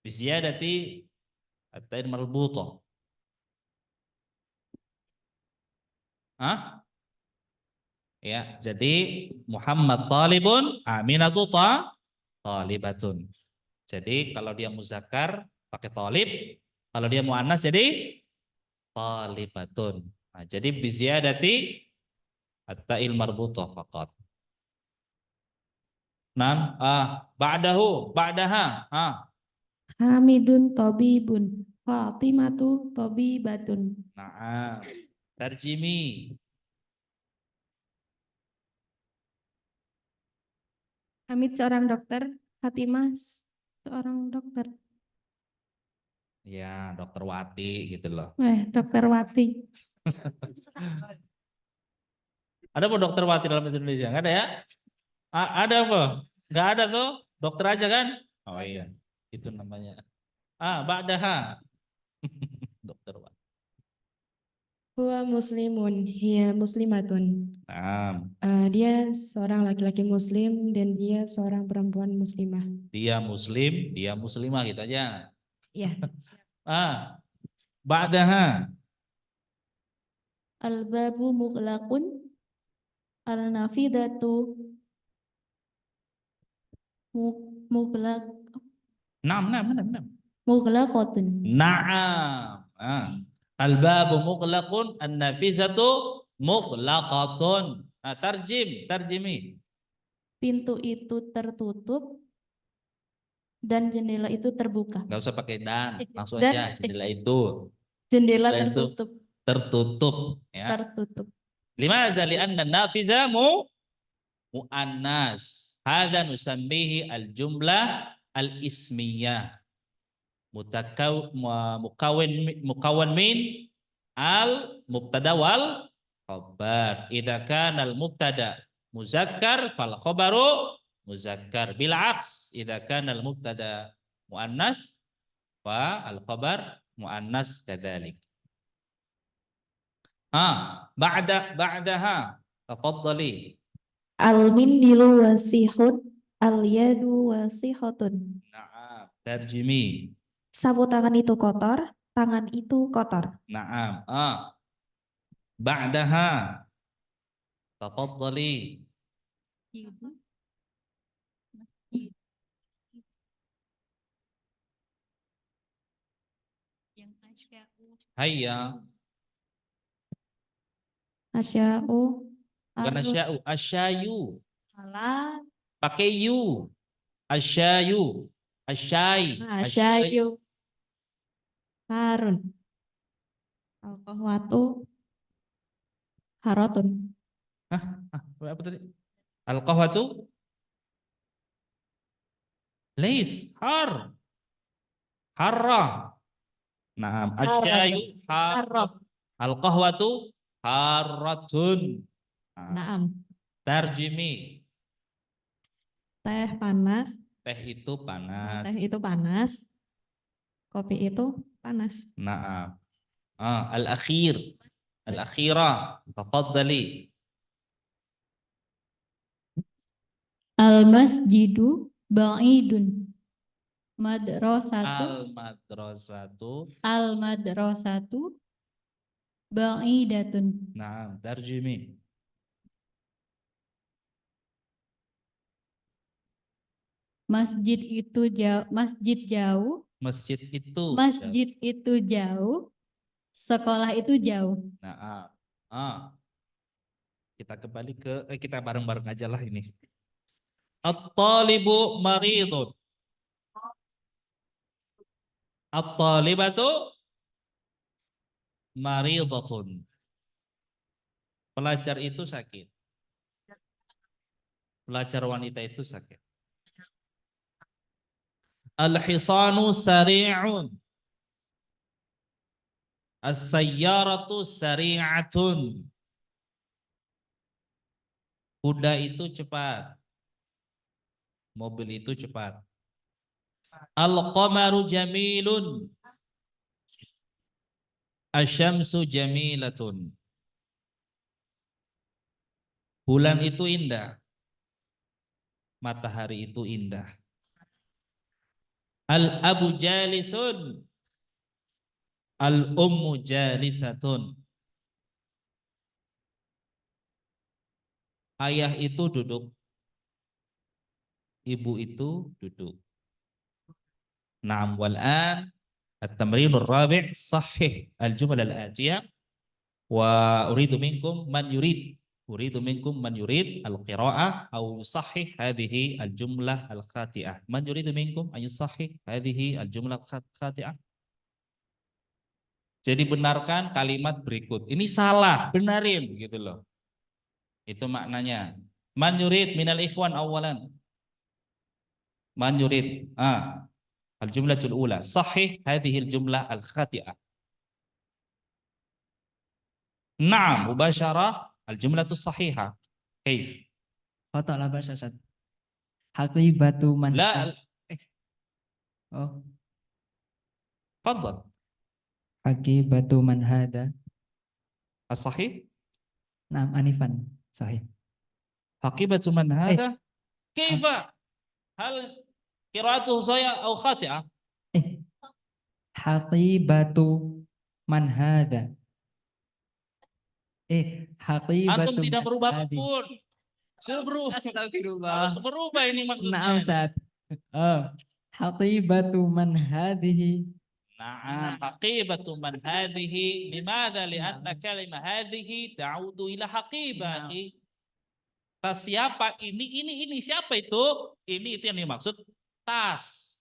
Biziyadati at-tain marbuta. Ya, jadi Muhammad talibun, Aminatu talibatun. Jadi kalau dia muzakkar pakai talib, kalau dia muannas jadi talibatun. Nah, jadi biziyadati at-ta'il marbuta faqat. Naam, ba'daha. Hamidun tobibun. Fatimatu tobibatun. Naam. Tarjimi. Hamid seorang dokter, Fatimah seorang dokter. Ya, Dokter Wati gitu loh. Dokter Wati. Ada apa Dokter Wati dalam bahasa Indonesia? Enggak ada ya? Ada apa? Enggak ada tuh. Dokter aja kan? Oh iya. Itu namanya. Ba'daha. Dokter Wati. Huwa muslimun, hiya muslimatun. Naam. Dia seorang laki-laki muslim dan dia seorang perempuan muslimah. Dia muslim, dia muslimah gitu aja. Ya. Ba'daha. Al-babu mughlaqun. Al-nafidatu mughlaq mughlaqatun. Naam. Al-babu mughlaqun, an-nafizatu mughlaqatun. Tarjimi. Pintu itu tertutup dan jendela itu terbuka. Enggak usah pakai dan, langsung Dan- aja jendela itu Jendela Jendela itu tertutup. tertutup ya. Tertutup. Limaza li'anna nafiza muannas. Hadza nusammihi al-jumlah al-ismiyah. Mukawwin min al-mubtada wal khabar. Idza kana al-mubtada muzakkar fal khabaru muzakkar. Bil aks, idza kana al-mubtada muannas fa al-khabar muannas kadzalik. Ba'daha. Tafadhali. Al-mindilu wasihun, al-yadu wasihotun. Na'am. Tarjimi. Sapu tangan itu kotor, tangan itu kotor. Na'am. Ba'daha. Tafadhali. Hayya. Asya'u. Bukan asya'u, asyayu. Alah. Pakai yu. Asyayu. Asyai. Asyayu. Harun. Al-qahwatu. Harotun. Apa tadi? Al-qahwatu. Lais. Harra. Naam. Asyayu. Harroh. Al-qahwatu. Harratun. Naam. Tarjimi. Teh panas. Teh itu panas. Teh itu panas. Kopi itu panas. Naam. Al-akhir. Al-akhirah. Tafadhali. Al-masjidu ba'idun. Madrasatu. Al-madrasatu. Al-madrasatu ba'idatun. Naam. Tarjimi. Masjid itu jauh. Masjid jauh. Masjid itu. Masjid itu jauh. Sekolah itu jauh. Nah, kita kembali ke kita bareng-bareng aja lah ini. At-talibu maridun. At-talibatu maridatun. Pelajar itu sakit. Pelajar wanita itu sakit. Al-hisanu sari'un. As-sayyaratu sari'atun. Kuda itu cepat. Mobil itu cepat. Al-qamaru jamilun. Asyamsu jamilatun. Bulan itu indah. Matahari itu indah. Al-abu jalisun. Al-ummu jalisatun. Ayah itu duduk. Ibu itu duduk. Naam wal'an at-tamrinur rabi' sahih al-jumlah al-atiyah wa uridu minkum man yurid al-qira'ah aw yusahhih hadhihi al-jumlah al-khati'ah. Man yuridu minkum an yusahhih hadhihi al-jumlah al-khati'ah. Jadi benarkan kalimat berikut. Ini salah, benarin gitu loh. Itu maknanya. Man yurid minal ikhwan awalan. Man yurid. Al-jumlatul ula. Sahih hadhihi al-jumlah al-khati'ah. Naam, mubasyarah al-jumlatus sahihah. Kaif? Khotok lah bahasa Ustaz. Haqibatu man. La, Oh, fadhal. haqibatu man hada. As-sahih? Naam anifan. Sahih. Haqibatu man hada? Kaifa? Hal qira'atuhu sahih atau khati'ah? Haqibatu man hada. Haqibatu Antum tidak man berubah hadi. apapun. Suruh berubah. Astagfirullah. Harus berubah ini maksudnya. Naam Ustaz. Haqibatu man hadihi. Na'am, haqibatu man hadhihi. Limadha? Lianna kalimah hadhihi ta'udu ila haqibah. Tas siapa? Ini. Siapa itu? Ini itu yang dimaksud tas.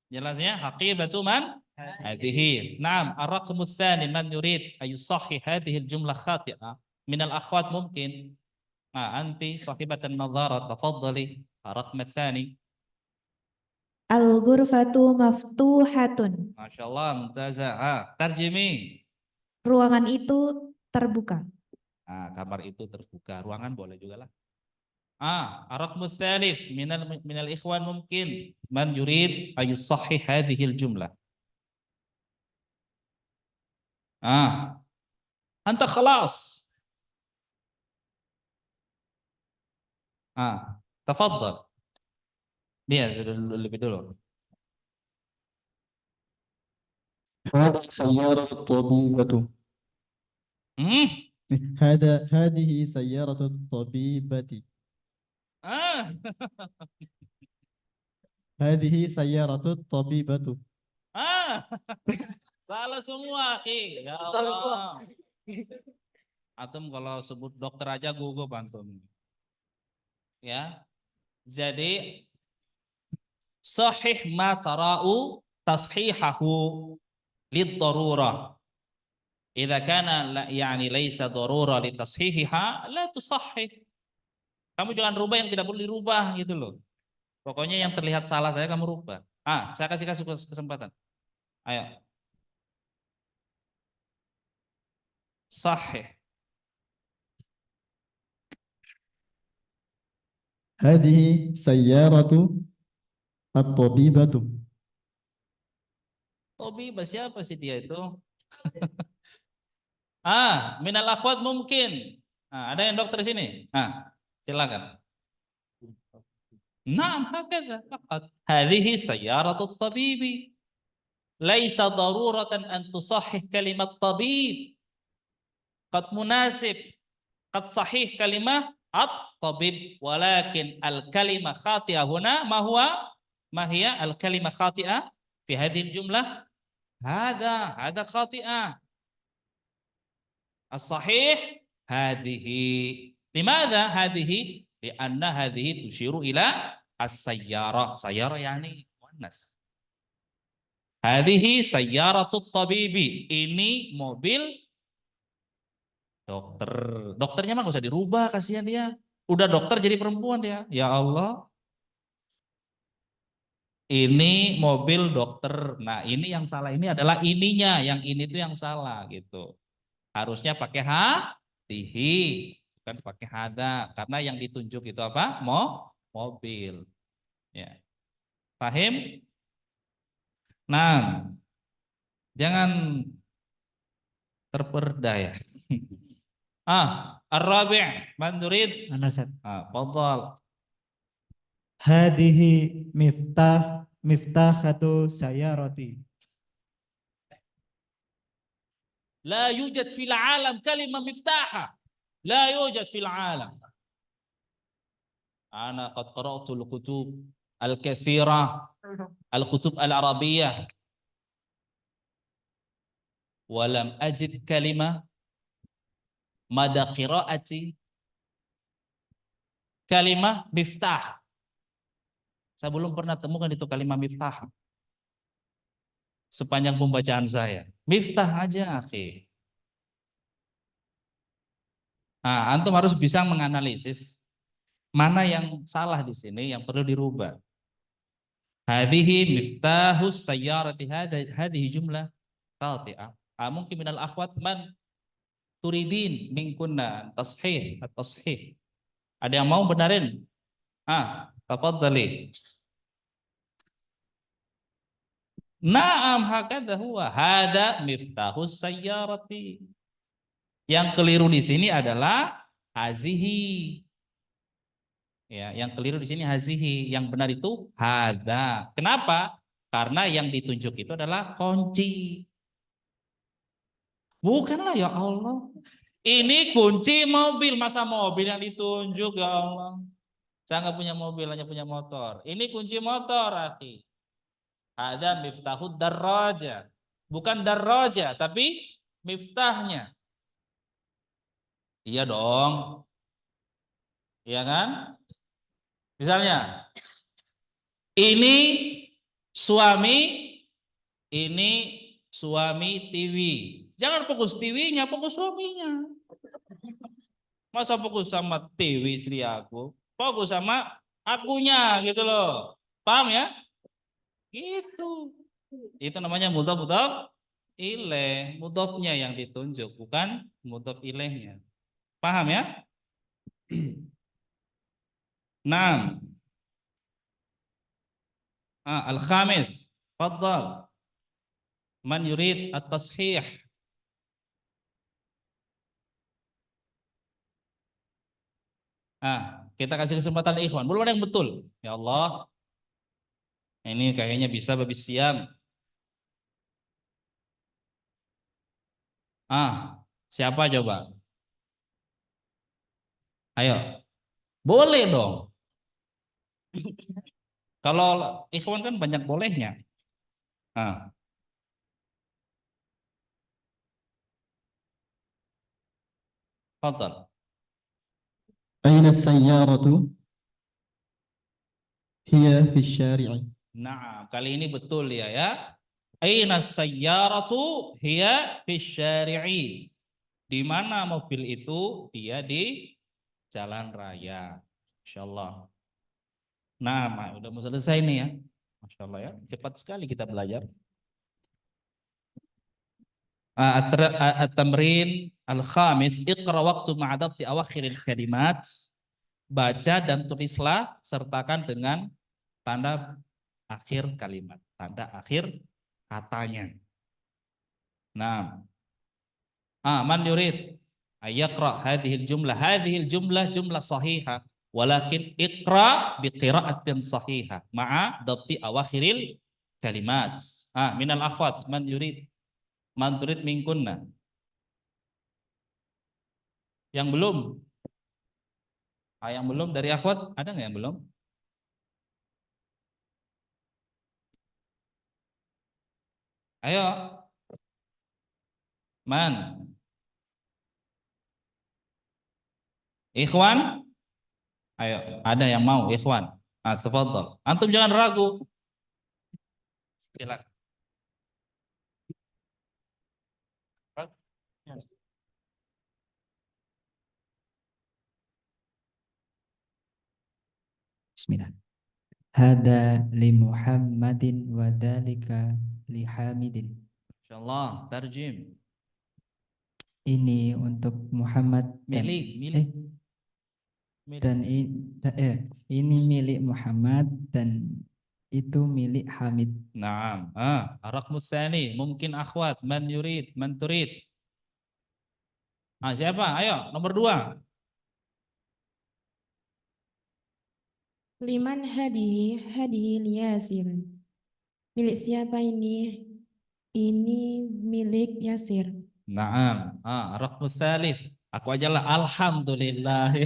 Jelasnya haqibatu man hadhihi. Naam, ar-raqmu tsani man yurid ayusahhi hadhihi al-jumlah khati'ah. Min al-akhwat mungkin. Anti sahibatan nadhara tafaddali. Ar-raqmu tsani. Al-ghurfatu maftuhatun. Masya Allah, mumtazah. Tarjimi. Ruangan itu terbuka. Kamar itu terbuka, ruangan boleh juga lah. Ar-raqmu tsalits minal ikhwan mungkin man yurid ayusahhih hadhil jumlah. Anta khalas. Tafadhal. Dia sudah lebih dulu. هذه سيارة الطبيبة. Hmm? هذه سيارة الطبيبة. Ah. هذه سيارة الطبيبة. Salah semua, akhi. Ya Allah. Antum kalau sebut dokter aja gugup antum. Ya. Jadi sahih ma tara'u tashihahu lid-darurah. Idza kana yani laisa darurah li tashihiha la tusahhih. Kamu jangan rubah yang tidak boleh dirubah gitu loh. Pokoknya yang terlihat salah saya kamu rubah. Saya kasih kesempatan. Ayo. Sahih. هذه سيارة الطبيبة. Tabibah siapa sih dia itu? Minal akhwat mungkin. Ada yang dokter di sini? Silakan. Naam, hakadha faqat. Hadhihi sayyaratut tabibi. Laisa daruratan an tusahhih kalimat tabib. Qad munasib. Qad sahih kalimah at-tabib. Walakin al-kalimah khati'ah huna ma hiya al-kalimah khati'ah fi hadhihi al-jumlah. Hada khati'ah. As-sahih hadhihi. Limadha hadhihi? Lianna hadhihi tushiru ila as-sayyarah. Sayyarah yani muannas. Hadhihi sayyaratut tabibi. Ini mobil dokter. Dokternya mah gak usah dirubah, kasihan dia. Udah dokter jadi perempuan dia. Ya Allah. Ini mobil dokter. Nah, ini yang salah ini adalah ininya, yang ini tuh yang salah gitu. Harusnya pakai hadhihi, bukan pakai hada, karena yang ditunjuk itu apa? Mobil. Ya. Paham? Nah, jangan terperdaya. Ar-rabi', man turid? Ana Ustaz. Fadhal. Hadihi miftahatu sayarati. La yujad fil alam kalimah miftaha. La yujad fil alam. Ana qad qara'tu al-kutub al-kathira, al-kutub al-arabiyyah. Walam ajid kalimah mada qiraati kalimah miftah. Saya belum pernah temukan itu kalimat miftah sepanjang pembacaan saya. Miftah aja, akhi. Antum harus bisa menganalisis mana yang salah di sini, yang perlu dirubah. Hadhihi miftahus sayyarati, hadhihi jumlah qati'ah. Mungkin minal akhwat man turidin minkunna tashih at-tashih. Ada yang mau benarin? Tafadhali. Naam, hakadha huwa. Hada miftahus sayyarati. Yang keliru di sini adalah hazihi. Ya, yang keliru di sini hazihi, yang benar itu hada. Kenapa? Karena yang ditunjuk itu adalah kunci. Bukanlah, ya Allah. Ini kunci mobil, masa mobil yang ditunjuk, ya Allah. Saya nggak punya mobil, hanya punya motor. Ini kunci motor, akhi. Ada miftahud darraja. Bukan darraja, tapi miftahnya. Iya dong. Iya kan? Misalnya, ini suami TV. Jangan fokus TV-nya, fokus suaminya. Masa fokus sama TV istri aku? Fokus sama akunya gitu loh. Paham ya? Gitu. Itu namanya mudhof ilaih. Mudhofnya yang ditunjuk, bukan mudhof ilaihnya. Paham ya? Naam. Al-khamis. Faddal. Man yurid at-tashih. Kita kasih kesempatan ikhwan. Belum ada yang betul. Ya Allah. Ini kayaknya bisa habis siang. Siapa coba? Ayo. Boleh dong. Kalau ikhwan kan banyak bolehnya. Fadal. أين السيارة؟ هي في الشارع. Nah, kali ini betul ya. Aina sayyaratu hiya fisyari'i. Di mana mobil itu? Dia di jalan raya. Insyaallah. Nah, udah mau selesai nih ya. Masya Allah ya. Cepat sekali kita belajar. At-tamrin al-khamis, iqra waqtu ma'adabti awakhiril kalimat. Baca dan tulislah sertakan dengan tanda akhir kalimat, tanda akhir katanya. Nah, man yurid ayaqra hadhil jumlah jumlah sahihah, walakin iqra biqira'atin sahihah ma'a dhabti awakhiril kalimat. Minal akhwat man turid minkunna. Yang belum? Yang belum dari akhwat, ada nggak yang belum? Ayo. Man? Ikhwan? Ayo, ada yang mau ikhwan? Tafadhal. Antum jangan ragu. Silakan. Bismillah. Hada li Muhammadin wa dalika li Hamidin. Insyaallah, tarjim. Ini untuk Muhammad dan Milik. dan ini milik Muhammad dan itu milik Hamid. Naam. Raqmus tsani, mungkin akhwat, man yurid, man turid. Siapa? Ayo, nomor 2. Liman hadihi liyasir. Milik siapa ini? Ini milik Yasir. Naam. Raqmus tsalis. Aku aja lah, alhamdulillah.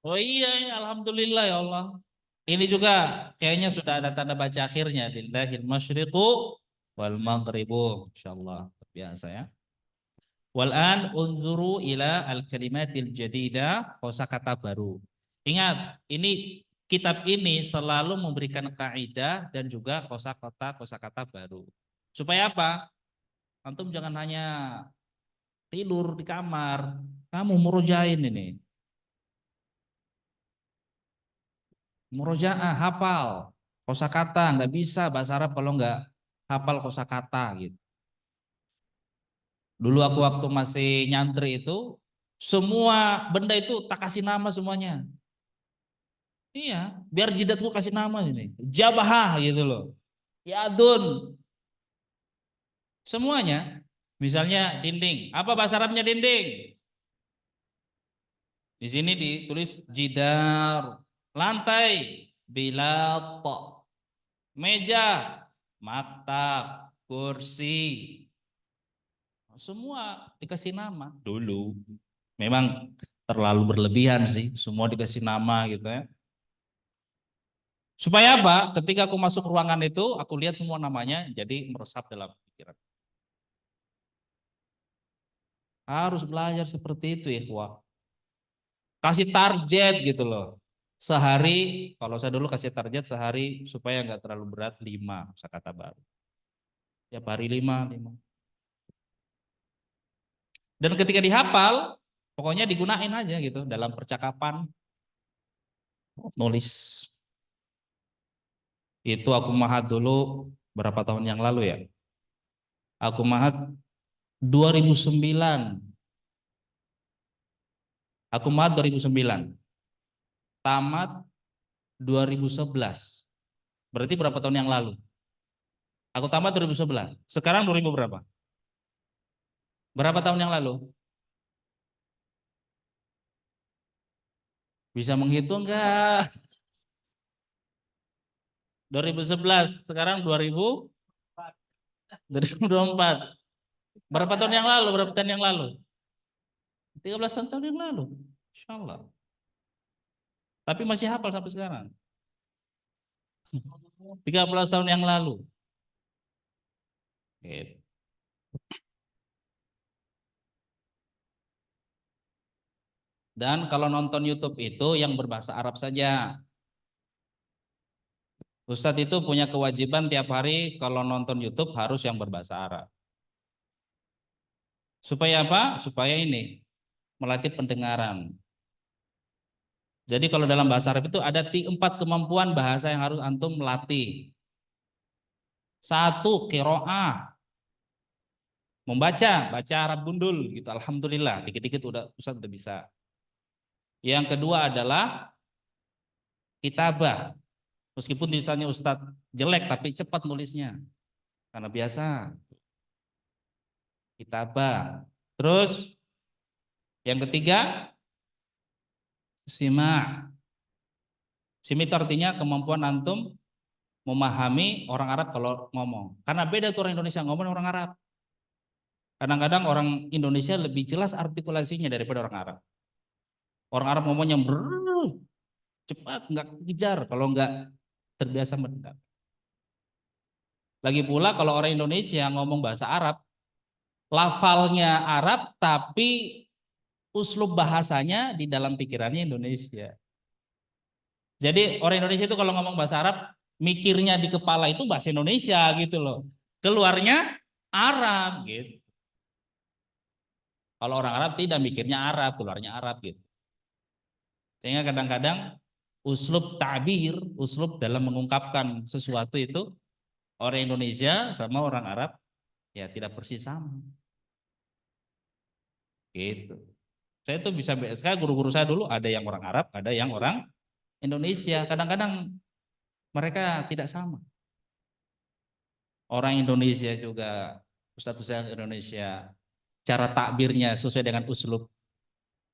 Oh iya, alhamdulillah ya Allah. Ini juga kayaknya sudah ada tanda baca akhirnya. Lillahil masyriqu wal maghribu. Insyaallah. Biasa ya. Wal'an unzuru ila al-kalimatil jadidah, kosakata baru. Ingat, ini kitab ini selalu memberikan kaidah dan juga kosakata baru. Supaya apa? Antum jangan hanya tidur di kamar, kamu murojain ini. Murojaah, hafal kosakata, nggak bisa bahasa Arab kalau nggak hafal kosakata gitu. Dulu aku waktu masih nyantri itu, semua benda itu tak kasih nama semuanya. Iya, biar jidatku kasih nama ini. Jabahah gitu loh. Yadun. Semuanya. Misalnya dinding. Apa bahasa Arabnya dinding? Di sini ditulis jidar. Lantai. Bilat. Meja. Maktab. Kursi. Semua dikasih nama dulu. Memang terlalu berlebihan sih, semua dikasih nama gitu ya. Supaya apa? Ketika aku masuk ruangan itu, aku lihat semua namanya, jadi meresap dalam pikiran. Harus belajar seperti itu, ikhwah. Kasih target gitu loh. Sehari, kalau saya dulu kasih target sehari supaya nggak terlalu berat 5 kosakata baru. Tiap hari 5. Dan ketika dihafal, pokoknya digunain aja gitu dalam percakapan, nulis. Itu aku mahat dulu berapa tahun yang lalu ya? Aku mahat 2009. Aku mat 2009. Tamat 2011. Berarti berapa tahun yang lalu? Aku tamat 2011. Sekarang 2000 berapa? Berapa tahun yang lalu? Bisa menghitung enggak? 2011, sekarang 2024. Berapa tahun yang lalu? Berapa tahun yang lalu? 13 tahun yang lalu. Insya Allah. Tapi masih hafal sampai sekarang. 13 tahun yang lalu. Gitu. Dan kalau nonton YouTube itu yang berbahasa Arab saja. Ustadz itu punya kewajiban tiap hari kalau nonton YouTube harus yang berbahasa Arab. Supaya apa? Supaya ini melatih pendengaran. Jadi kalau dalam bahasa Arab itu ada 4 kemampuan bahasa yang harus antum melatih. 1, qiraah. Membaca, baca Arab gundul gitu. Alhamdulillah, dikit-dikit Ustadz udah bisa. Yang kedua adalah kitabah. Meskipun tulisannya Ustadz jelek tapi cepat nulisnya. Karena biasa. Kitabah. Terus yang ketiga sima'. Sima' itu artinya kemampuan antum memahami orang Arab kalau ngomong. Karena beda tuh orang Indonesia ngomong orang Arab. Kadang-kadang orang Indonesia lebih jelas artikulasinya daripada orang Arab. Orang Arab ngomongnya cepat, nggak kejar kalau nggak terbiasa mendengar. Lagi pula kalau orang Indonesia ngomong bahasa Arab, lafalnya Arab tapi uslub bahasanya di dalam pikirannya Indonesia. Jadi orang Indonesia itu kalau ngomong bahasa Arab, mikirnya di kepala itu bahasa Indonesia gitu loh. Keluarnya Arab gitu. Kalau orang Arab tidak mikirnya Arab, keluarnya Arab gitu. Sehingga kadang-kadang uslub ta'bir, uslub dalam mengungkapkan sesuatu itu orang Indonesia sama orang Arab ya tidak persis sama. Gitu. Saya tuh bisa, saya guru-guru saya dulu ada yang orang Arab, ada yang orang Indonesia. Kadang-kadang mereka tidak sama. Orang Indonesia juga, ustadz Indonesia, cara takbirnya sesuai dengan uslub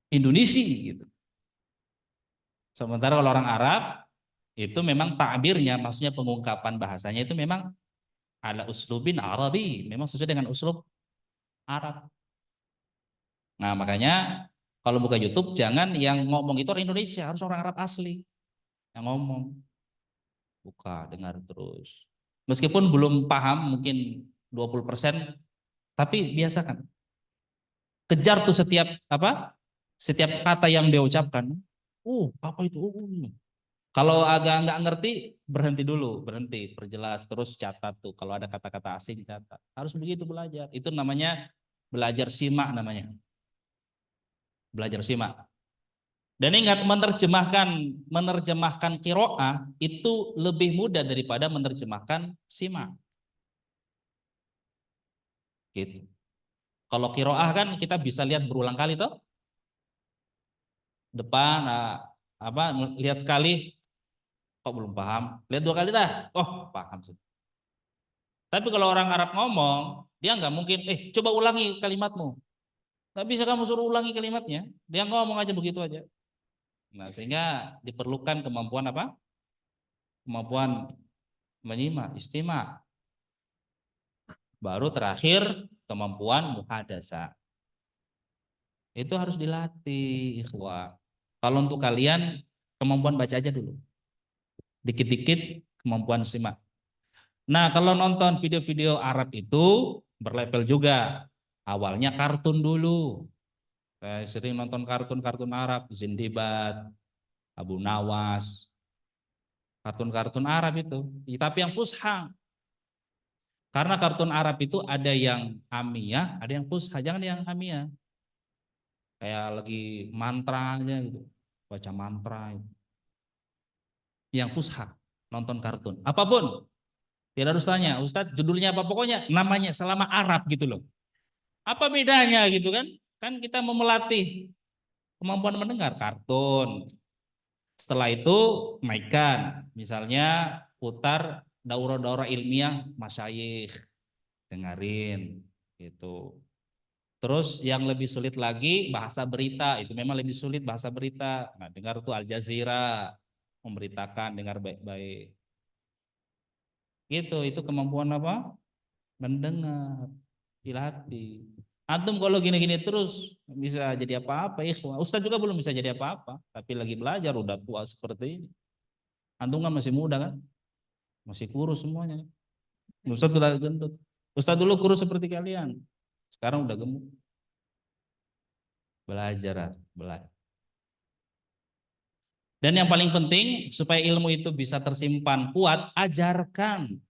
Indonesia gitu. Sementara kalau orang Arab itu memang takbirnya, maksudnya pengungkapan bahasanya itu memang ala uslubin Arabi, memang sesuai dengan uslub Arab. Nah makanya kalau buka YouTube jangan yang ngomong itu orang Indonesia, harus orang Arab asli yang ngomong. Buka, dengar terus. Meskipun belum paham mungkin 20%, tapi biasakan. Kejar tuh setiap setiap kata yang dia ucapkan. Apa itu? Kalau agak nggak ngerti, berhenti dulu, berhenti, perjelas, terus catat tuh. Kalau ada kata-kata asing catat. Harus begitu belajar. Itu namanya belajar simak namanya. Belajar simak. Dan ingat menerjemahkan qiraah itu lebih mudah daripada menerjemahkan simak. Gitu. Kalau qiraah kan kita bisa lihat berulang kali toh. Depan lihat sekali kok belum paham, lihat 2 kali dah, paham. Tapi kalau orang Arab ngomong, dia nggak mungkin coba ulangi kalimatmu. Nggak bisa kamu suruh ulangi kalimatnya, dia ngomong aja begitu aja. Nah, sehingga diperlukan kemampuan apa? Kemampuan menyimak, istima'. Baru terakhir kemampuan muhadasa. Itu harus dilatih, ikhwah. Kalau untuk kalian kemampuan baca aja dulu. Dikit-dikit kemampuan simak. Nah, kalau nonton video-video Arab itu berlevel juga. Awalnya kartun dulu. Saya sering nonton kartun-kartun Arab, Zindibat, Abu Nawas. Kartun-kartun Arab itu, tapi yang fusha. Karena kartun Arab itu ada yang amiyah, ada yang fusha, jangan yang amiyah. Kayak lagi mantra aja gitu, baca mantra. Yang fusha, nonton kartun, apapun. Tidak harus tanya, Ustadz judulnya apa, pokoknya namanya selama Arab gitu loh. Apa bedanya gitu kan? Kan kita mau melatih Kemampuan mendengar kartun. Setelah itu naikkan, misalnya putar daurah-daurah ilmiah masyayikh, dengerin gitu. Terus yang lebih sulit lagi bahasa berita, itu memang lebih sulit bahasa berita. Nah, dengar tuh Al Jazeera memberitakan, dengar baik-baik. Gitu, itu kemampuan apa? Mendengar, dilatih. Antum kalau gini-gini terus bisa jadi apa-apa, ikhwah. Ustadz juga belum bisa jadi apa-apa, tapi lagi belajar udah tua seperti ini. Antum kan masih muda kan? Masih kurus semuanya. Ustadz udah gendut. Ustadz dulu kurus seperti kalian. Sekarang udah gemuk. Belajar, belajar. Dan yang paling penting supaya ilmu itu bisa tersimpan kuat, ajarkan.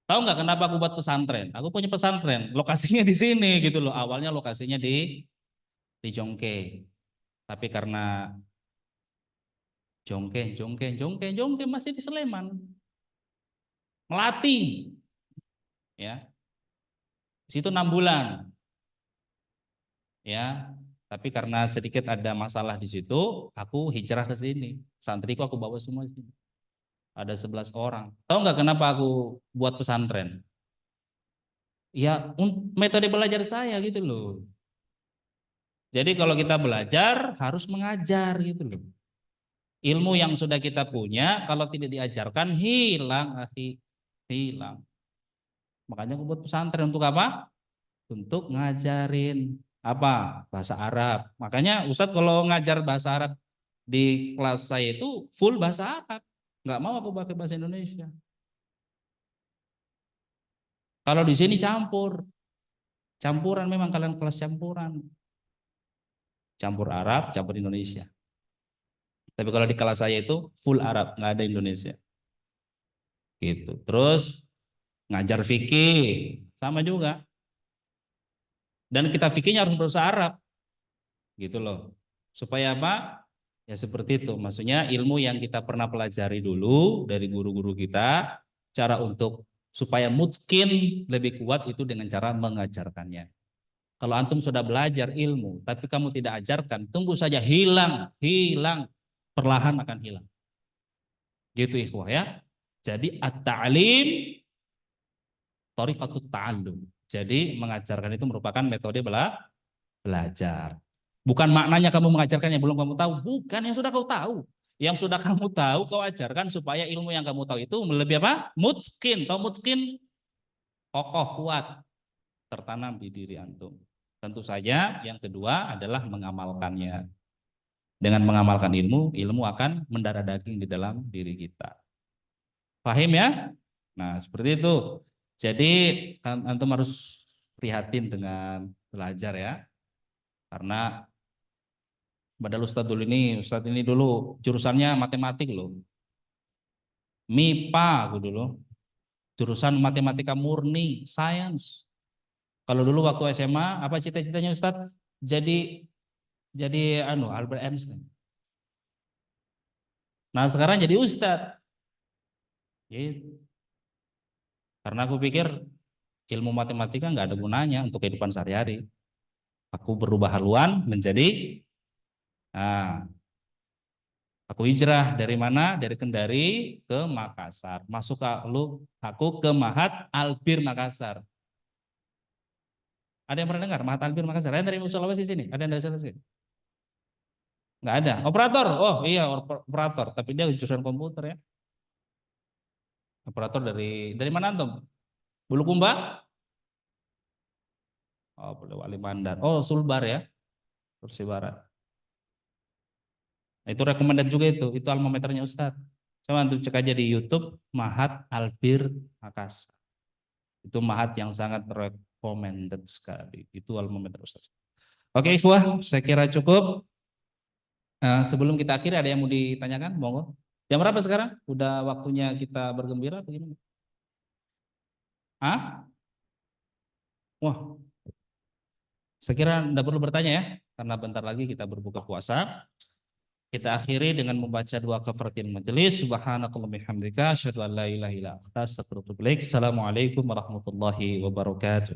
Tahu nggak kenapa aku buat pesantren? Aku punya pesantren, lokasinya di sini gitu loh. Awalnya lokasinya di Jongke. Tapi karena Jongke masih di Sleman. Melati. Ya. Di situ 6 bulan. Ya, tapi karena sedikit ada masalah di situ, aku hijrah ke sini. Santriku aku bawa semua sini. Ada 11 orang. Tahu nggak kenapa aku buat pesantren? Ya, metode belajar saya gitu loh. Jadi kalau kita belajar harus mengajar gitu loh. Ilmu yang sudah kita punya kalau tidak diajarkan hilang, hilang. Makanya aku buat pesantren untuk apa? Untuk ngajarin apa? Bahasa Arab. Makanya Ustadz kalau ngajar bahasa Arab di kelas saya itu full bahasa Arab. Nggak mau aku pakai bahasa Indonesia. Kalau di sini campuran memang kalian kelas campuran. Campur Arab, campur Indonesia. Tapi kalau di kelas saya itu full Arab, nggak ada Indonesia. Gitu. Terus ngajar fikih sama juga. Dan kita fikihnya harus berbahasa Arab. Gitu loh. Supaya apa? Ya seperti itu. Maksudnya ilmu yang kita pernah pelajari dulu dari guru-guru kita, cara untuk supaya mungkin lebih kuat itu dengan cara mengajarkannya. Kalau antum sudah belajar ilmu, tapi kamu tidak ajarkan, tunggu saja hilang, perlahan akan hilang. Gitu ikhwah ya. Jadi at-ta'lim thariqatut ta'allum. Jadi mengajarkan itu merupakan metode belajar. Bukan maknanya kamu mengajarkan yang belum kamu tahu, bukan, yang sudah kau tahu. Yang sudah kamu tahu kau ajarkan supaya ilmu yang kamu tahu itu lebih apa? Mutqin, atau mutqin kokoh, kuat, tertanam di diri antum. Tentu saja yang kedua adalah mengamalkannya. Dengan mengamalkan ilmu, ilmu akan mendarah daging di dalam diri kita. Paham ya? Nah, seperti itu. Jadi antum harus prihatin dengan belajar ya. Karena padahal Ustadz ini dulu jurusannya matematik loh. MIPA aku dulu. Jurusan matematika murni, sains. Kalau dulu waktu SMA, apa cita-citanya Ustadz? Jadi Albert Einstein. Nah, sekarang jadi Ustadz. Gitu. Karena aku pikir ilmu matematika nggak ada gunanya untuk kehidupan sehari-hari. Aku berubah haluan menjadi aku hijrah dari mana? Dari Kendari ke Makassar. Aku ke Mahat Albir Makassar. Ada yang pernah dengar Mahat Albir Makassar? Ada yang dari Sulawesi sini? Ada yang dari Sulawesi? Nggak ada. Operator? Oh iya, operator. Tapi dia jurusan komputer ya. Operator dari mana antum? Bulukumba? Oh, Wali Mandar. Oh, Sulbar ya. Sulawesi Barat. Nah, itu recommended juga itu alma maternya Ustadz. Coba antum cek aja di YouTube Mahat Albir Makassar. Itu mahat yang sangat recommended sekali. Itu alma mater Ustadz. Oke, ikhwah, saya kira cukup. Sebelum kita akhiri ada yang mau ditanyakan? Monggo. Jam berapa sekarang? Udah waktunya kita bergembira atau gimana? Wah. Saya kira tidak perlu bertanya ya, karena bentar lagi kita berbuka puasa. Kita akhiri dengan membaca dua kafaratul majelis. Subhanakallahumma bihamdika asyhadu an la ilaha illa anta astaghfiruka wa atubu ilaik. Assalamualaikum warahmatullahi wabarakatuh.